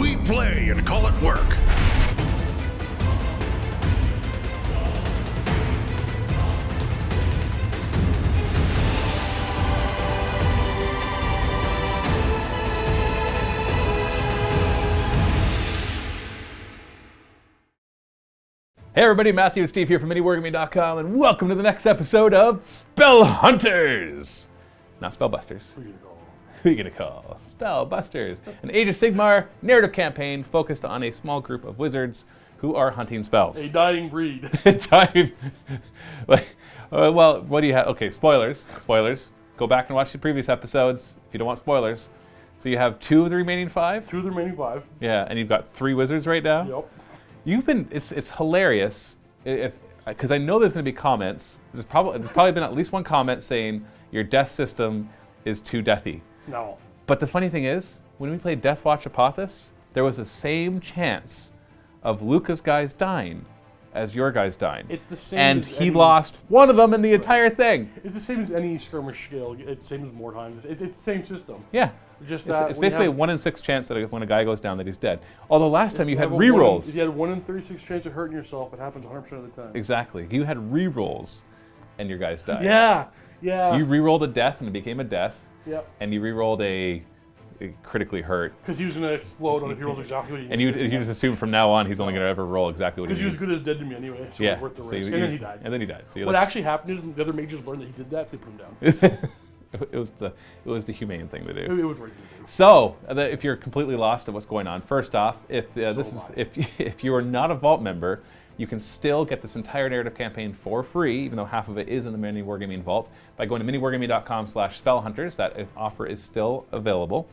We play and call it work. Hey everybody, Matthew and Steve here from MiniWarGaming.com, and welcome to the next episode of Spell Hunters! Not Spellbusters. Who are you gonna call? Spellbusters. An Age of Sigmar narrative campaign focused on a small group of wizards who are hunting spells. A dying breed. Dying. Well, what do you have? Okay, spoilers. Spoilers. Go back and watch the previous episodes if you don't want spoilers. So you have 2 of the remaining 5? 2 of the remaining 5. Yeah, and you've got 3 wizards right now? Yep. You've been, it's hilarious, because I know there's going to be comments. There's probably been at least one comment saying your death system is too deathy. No. But the funny thing is, when we played Death Watch Apothis, there was the same chance of Luca's guys dying as your guys dying. It's the same and as he any, lost one of them in the entire thing. It's the same as any skirmish skill. It's the same as more times. It's the same system. Yeah. Just it's basically a 1 in 6 chance that when a guy goes down that he's dead. Although last time you had rerolls. If you had a 1 in 36 chance of hurting yourself, it happens 100% of the time. Exactly. You had rerolls and your guys died. Yeah. Yeah. You rerolled a death and it became a death. Yep. And you rerolled a critically hurt. Because he was going to explode on if he rolls exactly what he And you just assume from now on he's only going to ever roll exactly what he needs. Because he was good as dead to me anyway, so it was worth the risk. And then he died. And then he died. So what actually happened is the other mages learned that he did that, so they put him down. It was the humane thing to do. It was right to do. So, if you're completely lost at what's going on, first off, if you are not a Vault member, you can still get this entire narrative campaign for free, even though half of it is in the MiniWarGaming Vault, by going to miniwargaming.com/spellhunters. That offer is still available.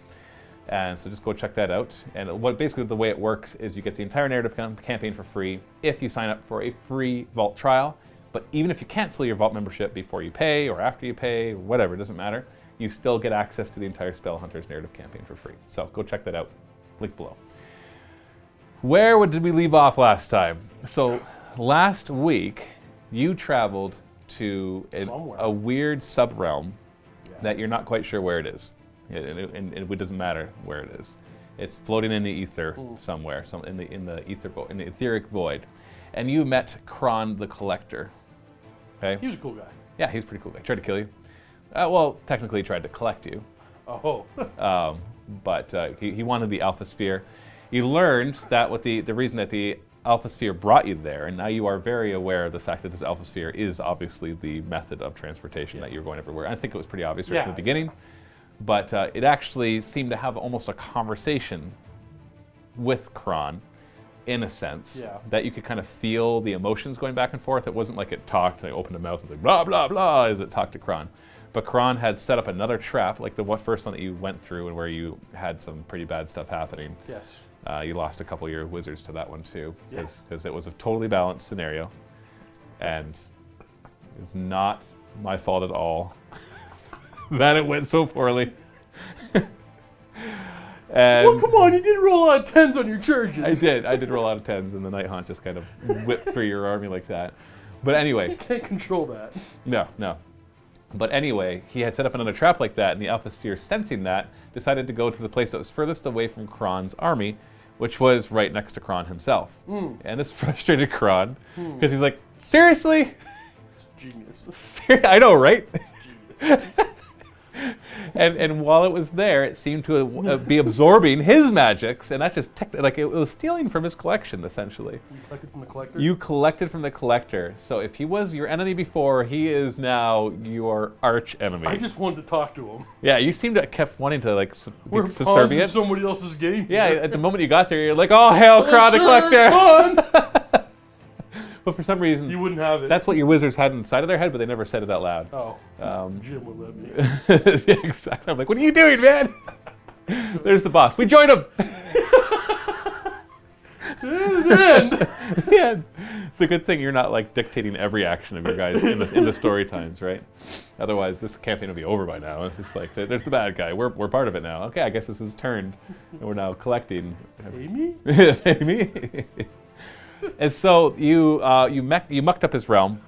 And so just go check that out. And basically the way it works is you get the entire narrative campaign for free if you sign up for a free Vault trial. But even if you cancel your Vault membership before you pay or after you pay or whatever, it doesn't matter, you still get access to the entire Spell Hunters narrative campaign for free. So go check that out. Link below. Where did we leave off last time? So last week you traveled to a weird sub-realm that you're not quite sure where it is. And it doesn't matter where it is. It's floating in the ether somewhere, in the etheric void. And you met Kron the Collector. Okay? He was a cool guy. Yeah, he's a pretty cool guy. Tried to kill you. Well, technically he tried to collect you. Oh. But he wanted the Alpha Sphere. You learned that the reason that the Alpha Sphere brought you there, and now you are very aware of the fact that this Alpha Sphere is obviously the method of transportation that you're going everywhere. I think it was pretty obvious right from the beginning. But it actually seemed to have almost a conversation with Kron, in a sense, that you could kind of feel the emotions going back and forth. It wasn't like it talked, and opened a mouth and said blah, blah, blah, as it talked to Kron. But Kron had set up another trap, like the first one that you went through and where you had some pretty bad stuff happening. Yes. You lost a couple of your wizards to that one too, because it was a totally balanced scenario. And it's not my fault at all that it went so poorly. Well, come on, you did roll out of 10s on your charges. I did roll out of 10s, and the Night Haunt just kind of whipped through your army like that. But anyway. You can't control that. No. But anyway, he had set up another trap like that, and the Alpha Sphere, sensing that, decided to go to the place that was furthest away from Kron's army, which was right next to Kron himself. And this frustrated Kron, because he's like, seriously? Genius. I know, right? And while it was there, it seemed to be absorbing his magics, and that just it was stealing from his collection, essentially. You collected from the collector? You collected from the collector. So if he was your enemy before, he is now your arch enemy. I just wanted to talk to him. Yeah, you seemed to kept wanting to be We're subservient. in somebody else's game. Yeah, at the moment you got there, you're like, oh, hail, Kron the Collector! But for some reason, you wouldn't have it. That's what your wizards had inside of their head, but they never said it out loud. Oh, Jim would let me. Yeah, exactly. I'm like, what are you doing, man? There's the boss. We joined him. Yeah. It's a good thing you're not like dictating every action of your guys in the story times, right? Otherwise, this campaign will be over by now. It's just like, there's the bad guy. We're part of it now. Okay, I guess this is turned, and we're now collecting. Amy? Amy? And so you mucked up his realm,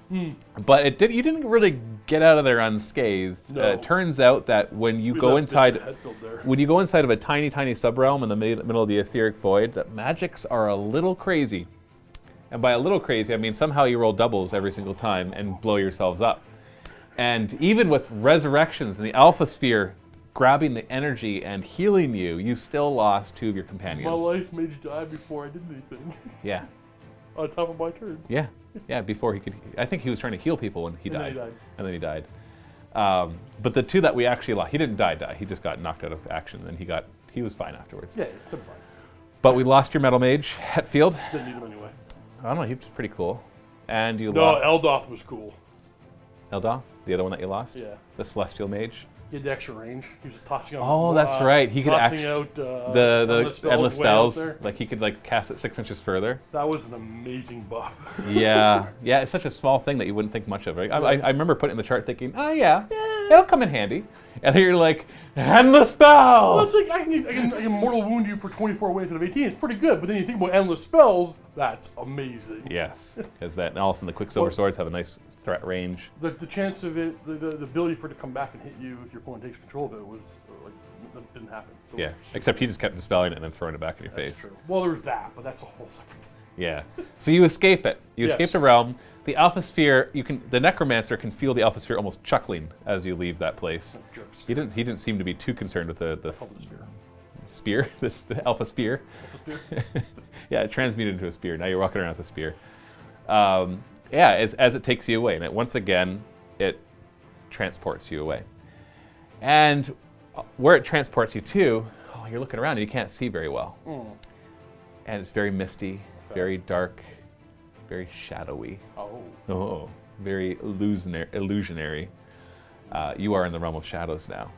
but you didn't really get out of there unscathed. No. It turns out that when you go inside of a tiny sub-realm in the middle of the etheric void, that magics are a little crazy. And by a little crazy, I mean somehow you roll doubles every single time and blow yourselves up. And even with resurrections and the Alpha Sphere grabbing the energy and healing you, you still lost 2 of your companions. My life Mage died before I did anything. Yeah. On top of my turn. Yeah. Yeah, before he could... I think he was trying to heal people and he died. And then he died. But the 2 that we actually lost, he didn't die. He just got knocked out of action and he was fine afterwards. Yeah, it's fine. But we lost your Metal Mage, Hetfield. Didn't need him anyway. I don't know, he was pretty cool. And you No, lost... Eldoth was cool. Eldoth? The other one that you lost? Yeah. The Celestial Mage? He had the extra range. He was just tossing out. Oh, that's right. He could tossing out the endless way out spells. there. Like he could like cast it 6 inches further. That was an amazing buff. Yeah, it's such a small thing that you wouldn't think much of. Right? I remember putting in the chart thinking, oh yeah, it'll come in handy. And then you're like, endless spell. Well, it's like I can mortal wound you for 24 waves out of 18. It's pretty good. But then you think about endless spells. That's amazing. Yes, because that and all of a sudden the Quicksilver swords have a nice threat range. The chance of it, the ability for it to come back and hit you if your opponent takes control of it was like that didn't happen. So Yeah, except he just kept dispelling it and then throwing it back in your face. True. Well, there was that, but that's a whole separate thing. Yeah. So you escape it. You escape the realm. The Alpha Sphere, the Necromancer can feel the Alpha Sphere almost chuckling as you leave that place. Jerks. He didn't seem to be too concerned with the Spear. the Alpha Spear. Alpha Spear? Yeah, it transmuted into a spear. Now you're walking around with a spear. As it takes you away, and once again, it transports you away. And where it transports you to, you're looking around and you can't see very well. And it's very misty, very dark, very shadowy. Oh, very illusionary. You are in the realm of shadows now.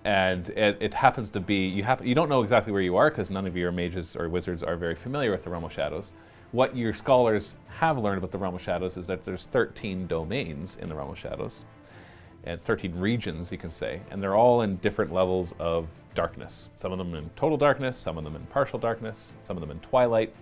And it happens to be, you don't know exactly where you are because none of your mages or wizards are very familiar with the realm of shadows. What your scholars have learned about the realm of shadows is that there's 13 domains in the realm of shadows. And 13 regions, you can say. And they're all in different levels of darkness. Some of them in total darkness, some of them in partial darkness, some of them in twilight.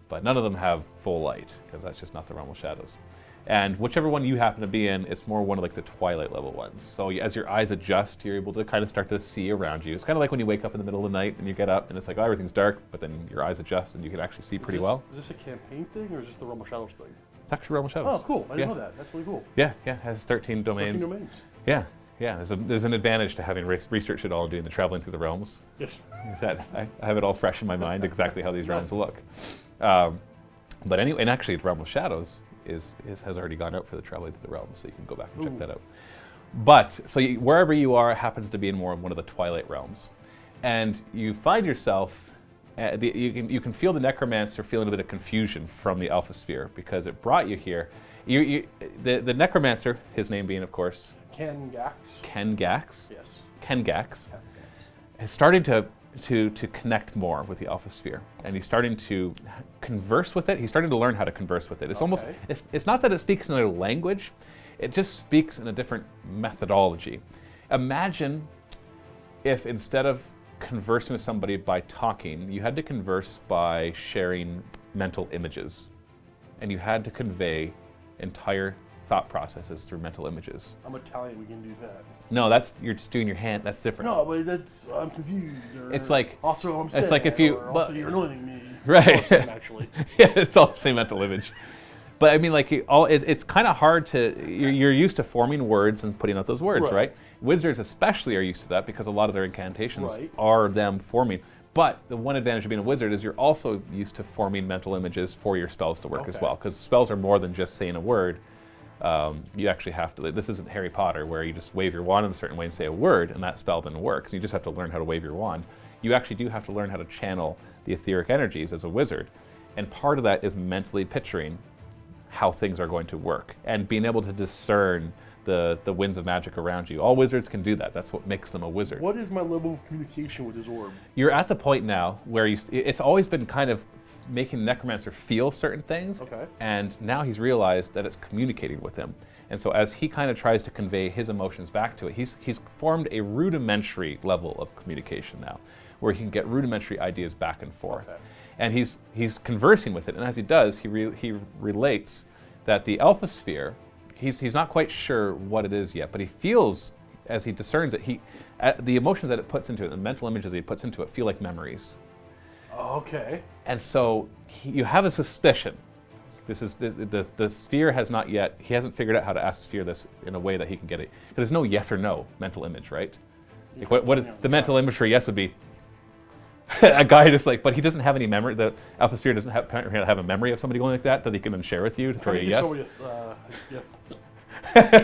But none of them have full light because that's just not the realm of shadows. And whichever one you happen to be in, it's more one of like the twilight level ones. So as your eyes adjust, you're able to kind of start to see around you. It's kind of like when you wake up in the middle of the night and you get up and it's like, oh, everything's dark, but then your eyes adjust and you can actually see pretty well. Is this a campaign thing or is this the Realm of Shadows thing? It's actually Realm of Shadows. Oh, cool. I didn't know that. That's really cool. Yeah, it has 13 domains. 13 domains. Yeah. There's an advantage to having researched it all and doing the traveling through the realms. Yes. I have it all fresh in my mind, exactly how these realms look. But anyway, and actually the Realm of Shadows has already gone out for the traveling through the realms, so you can go back and check that out. But, so wherever you are, it happens to be in one of the twilight realms. And you find yourself, you can feel the Necromancer feeling a bit of confusion from the Alpha Sphere because it brought you here. The Necromancer, his name being, of course, Ken Gax. Yes. Ken Gax. Is starting to connect more with the Alpha Sphere, and he's starting to converse with it. He's starting to learn how to converse with it. It's almost, it's not that it speaks another language, it just speaks in a different methodology. Imagine if instead of conversing with somebody by talking, you had to converse by sharing mental images, and you had to convey entire thought processes through mental images. I'm Italian, we can do that. No, you're just doing your hand, that's different. No, but I'm confused. Or it's like, also I'm sad, it's like if you, also you're annoying me. Right. It's all the same, actually. Yeah, it's all the same mental image. But I mean, like, it's kind of hard to, you're used to forming words and putting out those words, right? Wizards especially are used to that because a lot of their incantations are them forming. But the one advantage of being a wizard is you're also used to forming mental images for your spells to work as well, because spells are more than just saying a word. You actually have to, this isn't Harry Potter where you just wave your wand in a certain way and say a word and that spell then works. You just have to learn how to wave your wand. You actually do have to learn how to channel the etheric energies as a wizard. And part of that is mentally picturing how things are going to work and being able to discern the winds of magic around you. All wizards can do that. That's what makes them a wizard. What is my level of communication with his orb? You're at the point now where it's always been kind of making the Necromancer feel certain things, and now he's realized that it's communicating with him. And so as he kind of tries to convey his emotions back to it, he's formed a rudimentary level of communication now. where he can get rudimentary ideas back and forth. Okay. And he's conversing with it, and as he does, he relates that the alpha sphere, he's not quite sure what it is yet, but he feels, as he discerns it, the emotions that it puts into it, the mental images that he puts into it, feel like memories. Okay. And so you have a suspicion. This is the sphere has not yet. He hasn't figured out how to ask the sphere this in a way that he can get it. Because there's no yes or no mental image, right? Like what is the mental image for yes would be a guy just like, but he doesn't have any memory. The alpha sphere doesn't have a memory of somebody going like that he can then share with you to throw you a yes.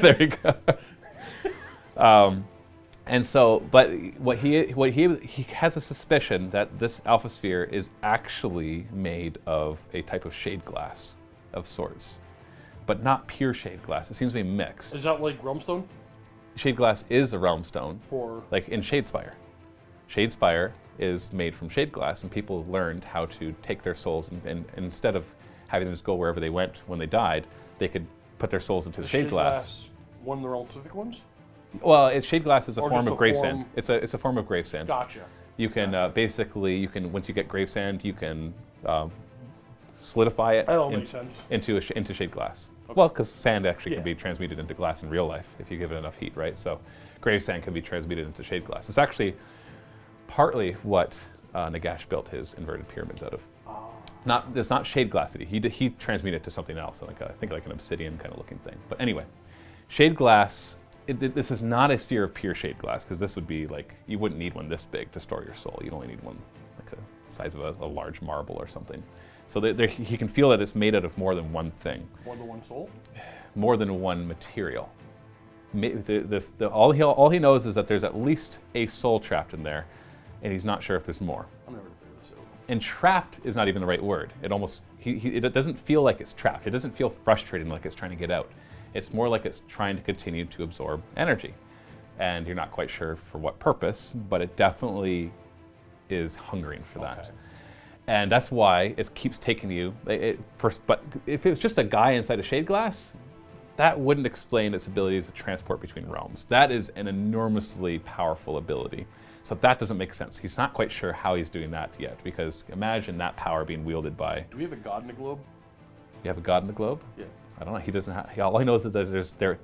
There you go. And so, but what he has a suspicion that this alpha sphere is actually made of a type of shade glass of sorts, but not pure shade glass. It seems to be mixed. Is that like Realmstone? Shade glass is a realm stone, For like in Shadespire. Shadespire is made from shade glass, and people learned how to take their souls and instead of having them just go wherever they went when they died, they could put their souls into the shade glass. One of the realm specific ones? Well, shade glass is a Or form just of a grave form- sand. It's a form of grave sand. Gotcha. You can basically once you get grave sand, you can solidify it That all makes sense. into shade glass. Well, because sand actually Yeah. can be transmuted into glass in real life if you give it enough heat, right? So grave sand can be transmuted into shade glass. It's actually partly what Nagash built his inverted pyramids out of. It's not shade glass that he transmuted it to something else, I think like an obsidian kind of looking thing. But anyway, shade glass. This is not a sphere of pure shade glass, because this would be like, you wouldn't need one this big to store your soul. You'd only need one like the size of a large marble or something. So he can feel that it's made out of more than one thing. More than one soul? More than one material. All he knows is that there's at least a soul trapped in there, and he's not sure if there's more. I'm never going to figure this out. And trapped is not even the right word. It almost, it doesn't feel like it's trapped. It doesn't feel frustrating like it's trying to get out. It's more like it's trying to continue to absorb energy. And you're not quite sure for what purpose, but it definitely is hungering for that. Okay. And that's why it keeps taking you, but if it was just a guy inside a shade glass, that wouldn't explain its ability to transport between realms. That is an enormously powerful ability. So that doesn't make sense. He's not quite sure how he's doing that yet, because imagine that power being wielded by... Do we have a god in the globe? You have a god in the globe? Yeah. I don't know. He doesn't have... All he knows is that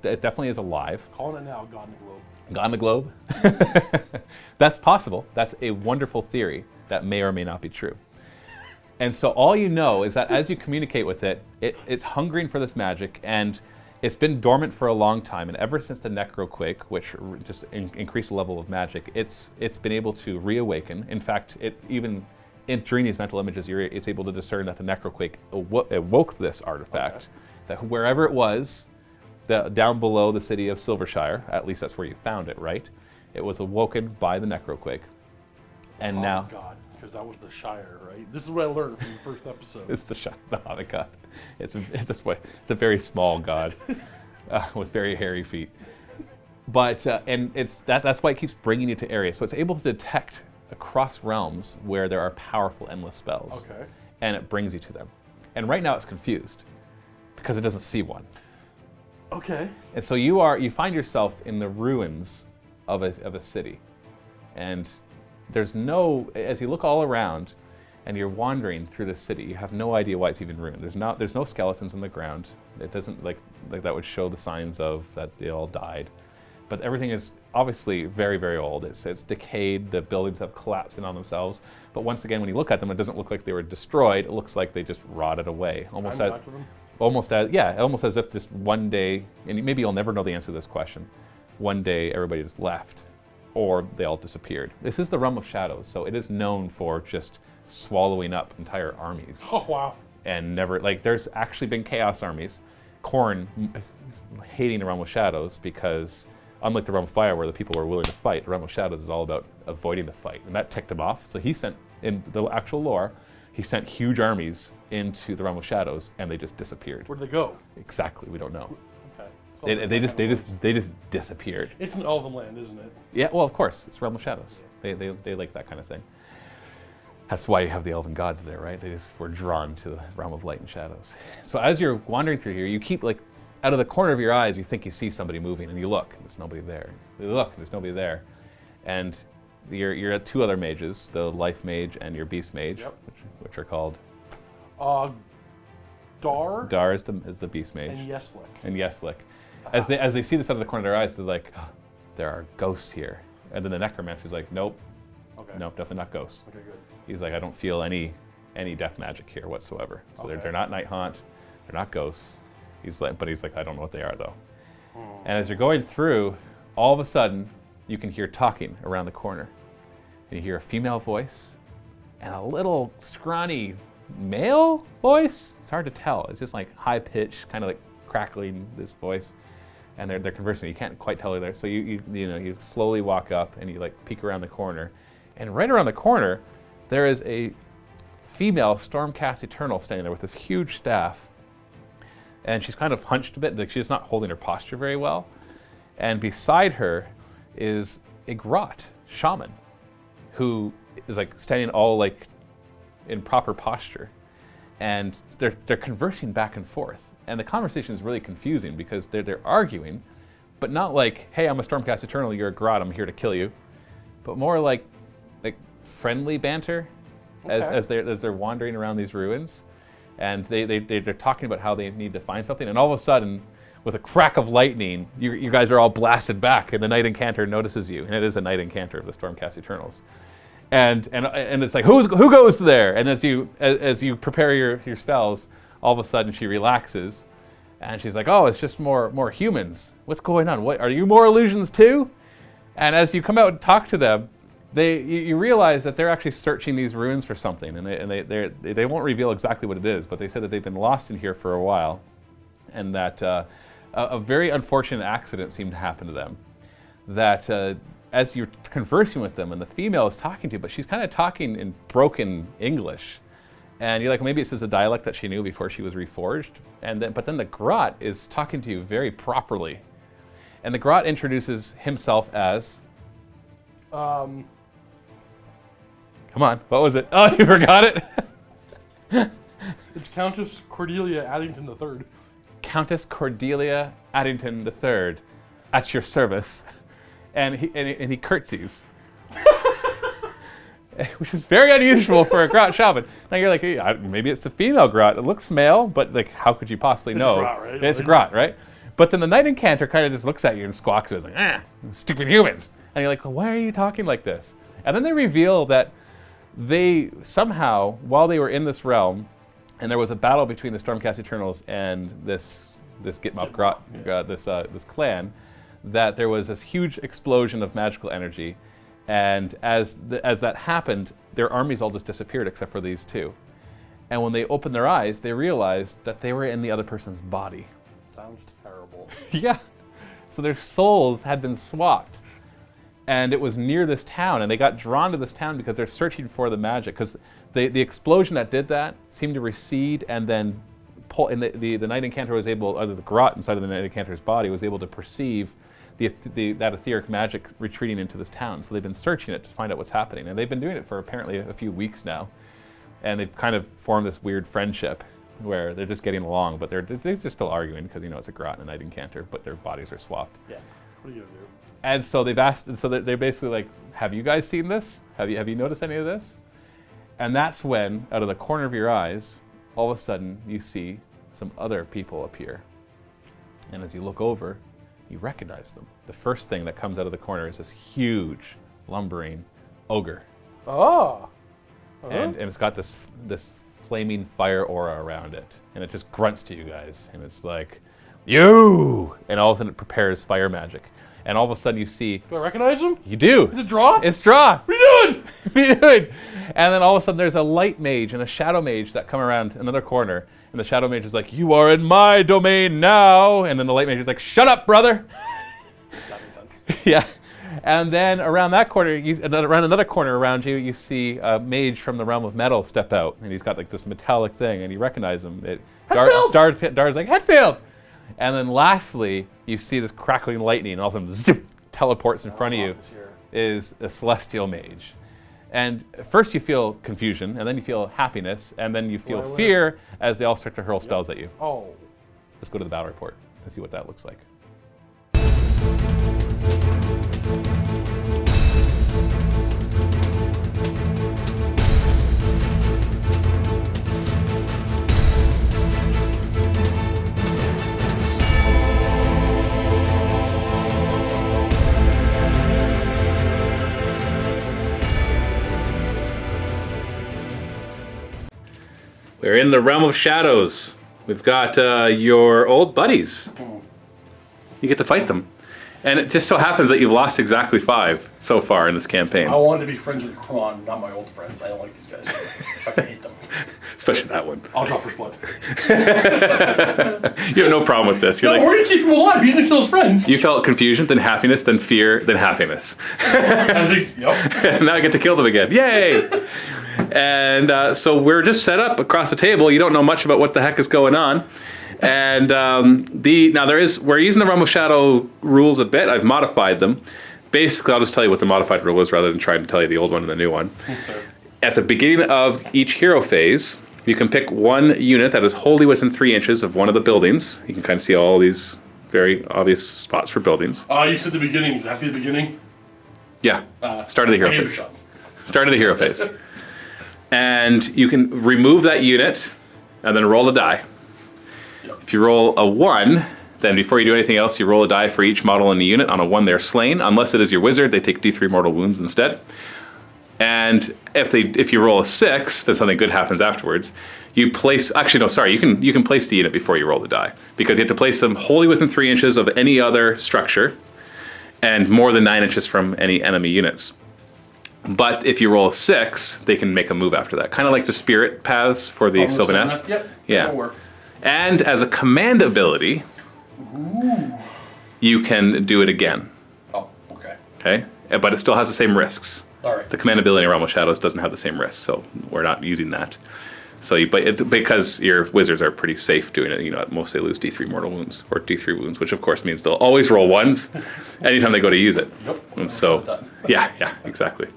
it definitely is alive. Calling it now, god in the globe. God in the globe? That's possible. That's a wonderful theory that may or may not be true. And so all you know is that as you communicate with it, it's hungering for this magic, and it's been dormant for a long time. And ever since the Necroquake, which just increased the level of magic, it's been able to reawaken. In fact, during these mental images, it's able to discern that the Necroquake awoke this artifact. Okay. That wherever it was, down below the city of Silvershire, at least that's where you found it, right? It was awoken by the Necroquake. And now... God. Because that was the Shire, right? This is what I learned from the first episode. It's the Hobbit god. It's a very small god with very hairy feet. But and that's why it keeps bringing you to areas. So it's able to detect across realms where there are powerful endless spells. Okay. And it brings you to them. And right now it's confused because it doesn't see one. Okay. And so you find yourself in the ruins of a city, and there's as you look all around and you're wandering through the city, you have no idea why it's even ruined. There's no skeletons in the ground. It doesn't like that would show the signs of that they all died. But everything is obviously very, very old. It's decayed. The buildings have collapsed in on themselves. But once again, when you look at them, it doesn't look like they were destroyed. It looks like they just rotted away. Almost as if just one day, and maybe you'll never know the answer to this question, one day everybody just left, or they all disappeared. This is the realm of shadows, so it is known for just swallowing up entire armies. Oh, wow. And never, there's actually been chaos armies. Kron hating the realm of shadows because, unlike the realm of fire where the people were willing to fight, the realm of shadows is all about avoiding the fight, and that ticked him off. So he sent, in the actual lore, he sent huge armies into the realm of shadows, and they just disappeared. Where'd they go? Exactly, we don't know. Okay. They just disappeared. It's an elven land, isn't it? Yeah, well, of course, it's realm of shadows. They like that kind of thing. That's why you have the elven gods there, right? They just were drawn to the realm of light and shadows. So as you're wandering through here, you keep out of the corner of your eyes, you think you see somebody moving, and you look, and there's nobody there. You look, and there's nobody there, and you're at two other mages, the Life Mage and your Beast Mage, Yep. which are called... Dar is the Beast Mage. and Yeslik. Yeslik. As they see this out of the corner of their eyes, they're like, oh, there are ghosts here. And then the Necromancer's like, nope. Okay. Nope, definitely not ghosts. Okay, good. He's like, I don't feel any death magic here whatsoever. So Okay. they're not Night Haunt, they're not ghosts. He's like, I don't know what they are though. And as you're going through, all of a sudden, you can hear talking around the corner. And you hear a female voice and a little scrawny male voice. It's hard to tell. It's just like high pitched, kind of like crackling this voice. And they're conversing. You can't quite tell they're there. So you slowly walk up and you like peek around the corner. And right around the corner, there is a female Stormcast Eternal standing there with this huge staff. And she's kind of hunched a bit, like she's not holding her posture very well. And beside her is a Grot shaman who is like standing all like in proper posture. And they're conversing back and forth. And the conversation is really confusing because they're arguing, but not like, hey, I'm a Stormcast Eternal, you're a Grot, I'm here to kill you. But more like friendly banter as they're wandering around these ruins. And they're talking about how they need to find something, and all of a sudden, with a crack of lightning, you guys are all blasted back, and the Knight Incanter notices you, and it is a Knight Incanter of the Stormcast Eternals. And it's like, who goes there? And as you prepare your spells, all of a sudden she relaxes, and she's like, oh, it's just more humans. What's going on? What, are you more illusions too? And as you come out and talk to them, you realize that they're actually searching these ruins for something, and they won't reveal exactly what it is, but they said that they've been lost in here for a while, and that a very unfortunate accident seemed to happen to them. That as you're conversing with them, and the female is talking to you, but she's kind of talking in broken English, and you're like, maybe it's just a dialect that she knew before she was reforged, but then the Grot is talking to you very properly, and the Grot introduces himself as. Come on, what was it? Oh, you forgot it? It's Countess Cordelia Addington III. Countess Cordelia Addington III, at your service. And he curtsies. Which is very unusual for a Grot shaman. Now you're like, hey, maybe it's a female Grot. It looks male, but like, how could you possibly know? It's a Grot, right? It's a Grot, right? But then the Knight Incanter kind of just looks at you and squawks. It's like, stupid humans. And you're like, well, why are you talking like this? And then they reveal that they somehow, while they were in this realm, and there was a battle between the Stormcast Eternals and this Gitmop Grot, this clan, that there was this huge explosion of magical energy, and as that happened, their armies all just disappeared except for these two. And when they opened their eyes, they realized that they were in the other person's body. Sounds terrible. Yeah. So their souls had been swapped. And it was near this town, and they got drawn to this town because they're searching for the magic. Because the explosion that did that seemed to recede, and then pull. And the Knight Incanter was able, or the Grot inside of the Knight Incanter's body was able to perceive that etheric magic retreating into this town. So they've been searching it to find out what's happening, and they've been doing it for apparently a few weeks now. And they've kind of formed this weird friendship where they're just getting along, but they're just still arguing because it's a Grot and a Knight Incanter, but their bodies are swapped. Yeah. What are you gonna do? And so they've asked, so they're basically like, have you guys seen this? Have you noticed any of this? And that's when, out of the corner of your eyes, all of a sudden you see some other people appear. And as you look over, you recognize them. The first thing that comes out of the corner is this huge, lumbering ogre. Oh. Uh-huh. And it's got this flaming fire aura around it. And it just grunts to you guys. And it's like, you! And all of a sudden it prepares fire magic. And all of a sudden you see... Do I recognize him? You do. Is it Droth? It's Droth. What are you doing? What are you doing? And then all of a sudden there's a light mage and a shadow mage that come around another corner. And the shadow mage is like, you are in my domain now. And then the light mage is like, shut up, brother. That makes sense. Yeah. And then around that corner, around another corner around you, you see a mage from the realm of metal step out. And he's got like this metallic thing, and you recognize him. Dar's like, Hetfield! And then lastly, you see this crackling lightning, and all of a sudden, zip, teleports in front of you, is a celestial mage. And first you feel confusion, and then you feel happiness, and then you feel fear as they all start to hurl spells at you. Oh. Let's go to the battle report and see what that looks like. we're in the realm of shadows. We've got your old buddies. You get to fight them. And it just so happens that you've lost exactly 5 so far in this campaign. I wanted to be friends with Kron, not my old friends. I don't like these guys. I hate them. Especially that one. I'll draw first blood. You have no problem with this. You're No, like, we're gonna keep him alive. He's gonna kill his friends. you felt confusion, then happiness, then fear, then happiness. I think, yep. Now I get to kill them again. Yay! And so we're just set up across the table. You don't know much about what the heck is going on. And we're using the Realm of Shadow rules a bit. I've modified them. Basically, I'll just tell you what the modified rule is rather than trying to tell you the old one and the new one. Okay. At the beginning of each hero phase, you can pick one unit that is wholly within 3 inches of one of the buildings. You can kind of see all these very obvious spots for buildings. You said the beginning. Does that have to be the beginning? Yeah, start of the hero Give it a phase. shot. Start of the hero phase. And you can remove that unit and then roll a die. Yep. If you roll a 1, then before you do anything else, you roll a die for each model in the unit. On a 1, they're slain. Unless it is your wizard, they take D3 mortal wounds instead. And if you roll a 6, then something good happens afterwards. You place, actually no, sorry, you can place the unit before you roll the die, because you have to place them wholly within 3 inches of any other structure and more than 9 inches from any enemy units. But if you roll a 6, they can make a move after that. Kind of like the spirit paths for the Sylvaneth. Yep. Yeah. That'll work. And as a command ability, you can do it again. Oh, okay. Okay? But it still has the same risks. All right. The command ability in Realm of Shadows doesn't have the same risks, so we're not using that. So, but it's because your wizards are pretty safe doing it. You know, at most they lose D3 mortal wounds or D3 wounds, which of course means they'll always roll 1s anytime they go to use it. Yep. And so, yeah, exactly.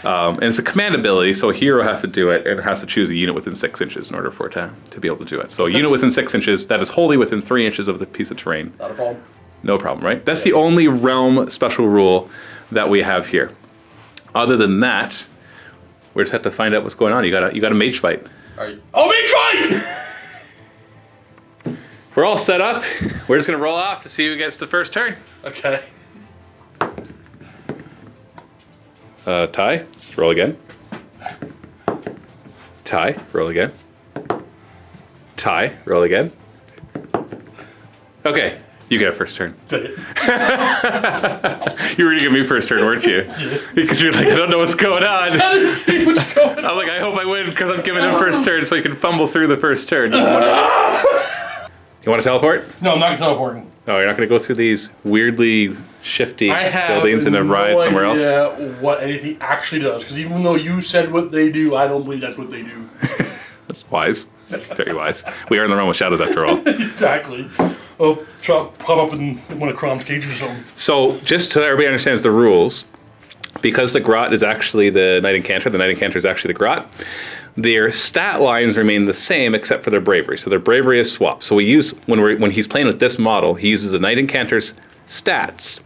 And it's a command ability, so a hero has to do it, and it has to choose a unit within 6 inches in order for it to be able to do it. So a unit within 6 inches that is wholly within 3 inches of the piece of terrain. Not a problem. No problem, right? That's the only realm special rule that we have here. Other than that, we just have to find out what's going on. You got a mage fight. All right. Oh, Mage fight! We're all set up. We're just gonna roll off to see who gets the first turn. Okay. Ty, roll again. Ty, roll again. Ty, roll again. Okay, you get a first turn. Did it. You were gonna give me first turn, weren't you? Yeah. Because you're like, I don't know what's going on. I didn't see what's going on. I'm like, I hope I win because I'm giving him first turn so he can fumble through the first turn. You want to teleport? No, I'm not teleporting. Oh, you're not going to go through these weirdly shifty I have buildings and arrive somewhere else? No idea what anything actually does, because even though you said what they do, I don't believe that's what they do. That's wise. Very wise. We are in the realm of shadows after all. Exactly. Oh, pop up in one of Crom's cages or something. So, just so everybody understands the rules, because the Grot is actually the Knight Incanter is actually the Grot, their stat lines remain the same except for their bravery. So their bravery is swapped. So we use, when he's playing with this model, he uses the Knight Incanter's stats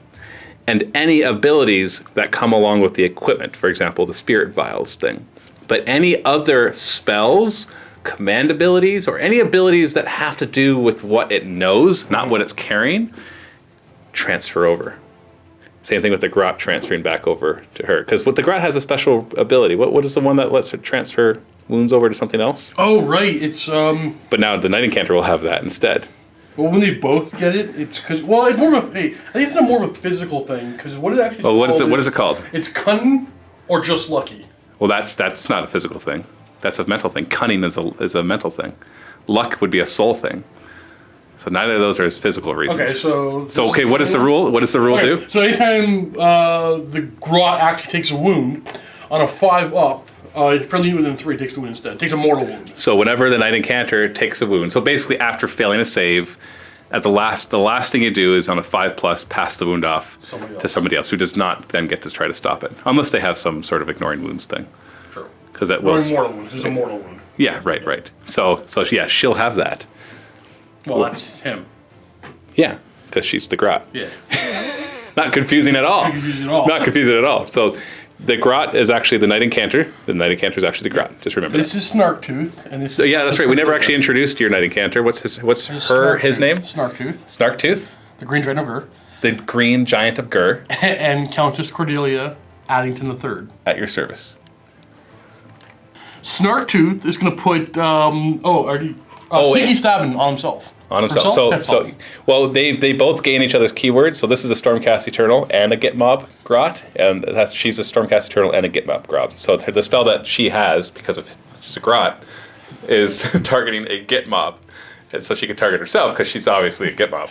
and any abilities that come along with the equipment. For example, the Spirit Vials thing. But any other spells, command abilities, or any abilities that have to do with what it knows, not what it's carrying, transfer over. Same thing with the Grot transferring back over to her. Because the Grot has a special ability. What is the one that lets her transfer wounds over to something else? Oh, right. It's, But now the Knight Incanter will have that instead. Well, when they both get it, it's because, well, it's more of a, hey, I think it's more of a physical thing, because what it actually is Well, what called is it called? It's cunning or just lucky. Well, that's not a physical thing. That's a mental thing. Cunning is a mental thing. Luck would be a soul thing. So neither of those are as physical reasons. Okay, so okay, what is the rule? What does the rule do? So anytime the Grot actually takes a wound, on a 5-up, friendly unit within 3 takes the wound instead. Takes a mortal wound. So whenever the Knight Incanter takes a wound, so basically after failing a save, at the last thing you do is on a 5+, pass the wound off to somebody else who does not then get to try to stop it, unless they have some sort of ignoring wounds thing. True. Because that will. Mortal wound. This is a mortal wound. Yeah, right. So yeah, she'll have that. Well, that's just him. Yeah, because she's the Grot. Yeah. Not confusing at all. Not confusing at all. Not confusing at all. So the Grot is actually the Knight Incanter. The Knight Incanter is actually the Grot. Just remember This that. is Snarktooth, and this. So yeah, that's right. We never actually introduced your Knight Incanter. What's his name? Snarktooth. Snarktooth? The Green Giant of Gur. The Green Giant of Gur. And Countess Cordelia Addington III. At your service. Snarktooth is going to put sneaky stabbing on himself. On himself. So well, they both gain each other's keywords. So this is a Stormcast Eternal and a Gitmob Grot, and she's a Stormcast Eternal and a Gitmob Grot. So the spell that she has, because of she's a Grot, is targeting a Gitmob. And so she can target herself because she's obviously a Gitmob.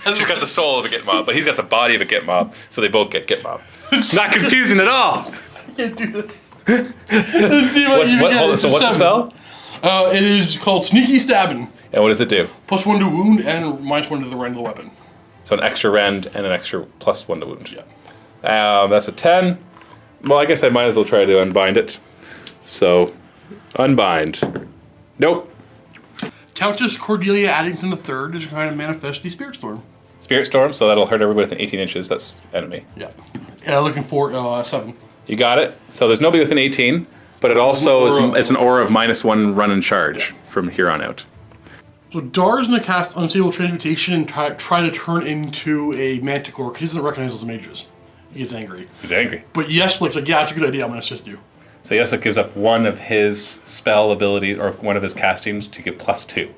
She's got the soul of a Gitmob, but he's got the body of a Gitmob, so they both get Gitmob. It's not confusing at all. I can't do this. Let's see what you get. So what's the spell? It is called Sneaky Stabbing. And what does it do? +1 to wound and -1 to the rend of the weapon. So an extra rend and an extra +1 to wound. Yeah. That's a 10. Well, I guess I might as well try to unbind it. So, unbind. Nope. Countess Cordelia Addington III is going to manifest the Spirit Storm. Spirit Storm, so that'll hurt everybody within 18 inches. That's enemy. Yeah. Looking for 7. You got it. So there's nobody within 18, but it also is an aura of -1 run and charge from here on out. So Dar is going to cast Unstable Transmutation and try to turn into a Manticore because he doesn't recognize those mages. He gets angry. He's angry. But Yeslik's like, yeah, it's a good idea. I'm going to assist you. So Yeslik gives up one of his spell ability or one of his castings to get +2.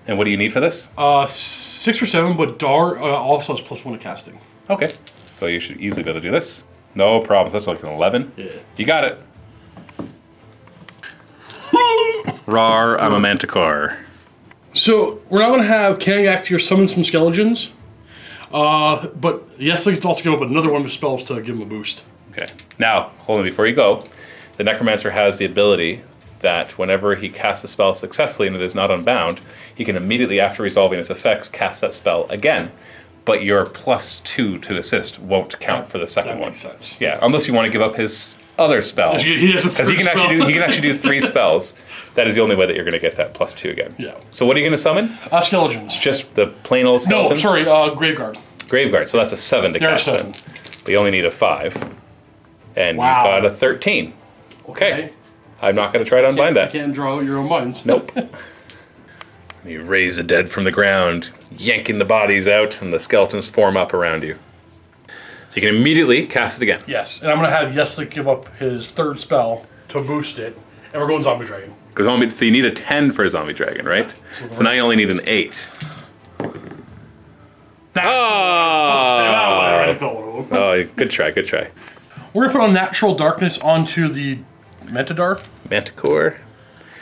And what do you need for this? 6 or 7, but Dar also has +1 to casting. Okay. So you should easily be able to do this. No problem. That's like an 11. Yeah. You got it. Rar, I'm a Manticore. So we're now going to have Kangak here summon some skeletons. But Yeslik's also going to up another one of his spells to give him a boost. Okay. Now, hold on before you go. The Necromancer has the ability that whenever he casts a spell successfully and it is not unbound, he can immediately, after resolving its effects, cast that spell again. But your +2 to assist won't count for the second one. That makes sense. Yeah, unless you want to give up his other spell. Because he can actually do 3 spells. That is the only way that you're going to get that +2 again. Yeah. So what are you going to summon? Skeletons. Just the plain old skeletons? No, sorry, Graveguard. Graveguard, so that's a 7 to cast then. But you only need a 5. And wow. You've got a 13. Okay. I'm not going to try to unbind that. You can't draw out your own minds. Nope. You raise the dead from the ground, yanking the bodies out, and the skeletons form up around you. So you can immediately cast it again. Yes, and I'm going to have Yeslik give up his 3rd spell to boost it, and we're going Zombie Dragon. So you need a 10 for a Zombie Dragon, right? So now you only need an 8. Oh, good try, good try. We're going to put on Natural Darkness onto the Manticore.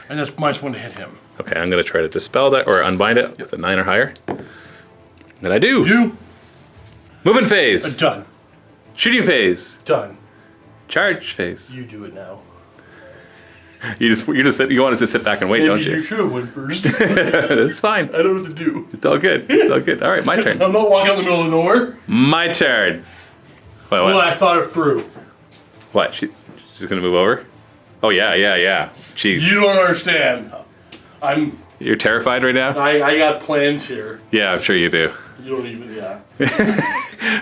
And that's -1 to hit him. Okay, I'm going to try to dispel that, or unbind it with a 9 or higher. And I do. Movement phase. Done. Shooting phase. Done. Charge phase. You do it now. You want us to sit back and wait, don't you? You should have went first. It's fine. I don't know what to do. It's all good. It's all good. All right, my turn. I'm not walking out in the middle of nowhere. My turn. Wait, what? Well, I thought it through. What? She's going to move over? Oh, yeah. Jeez. You don't understand. You're terrified right now? I got plans here. Yeah, I'm sure you do. You don't even, yeah.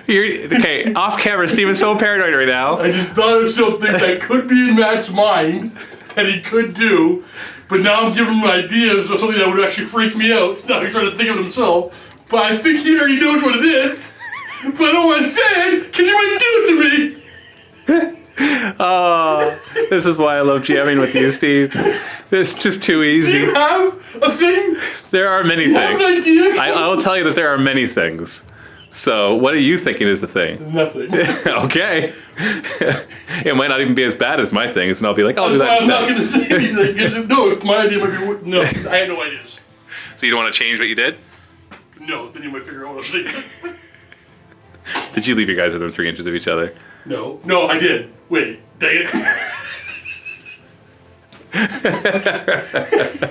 Okay, off camera, Steven's so paranoid right now. I just thought of something that could be in Matt's mind that he could do, but now I'm giving him ideas of something that would actually freak me out. So now he's trying to think of it himself, but I think he already knows what it is. But I don't want to say it, because you might do it to me. Oh, this is why I love jamming with you, Steve. It's just too easy. Do you have a thing? There are many things. Have an idea? I will tell you that there are many things. So, what are you thinking is the thing? Nothing. Okay. It might not even be as bad as my things, and I'll be like, I'll do that. I'm not going to say anything, because no, my idea might be... No, I had no ideas. So you don't want to change what you did? No, then you might figure out what I was thinking. Did you leave your guys within 3 inches of each other? No, I did. Wait, dang it.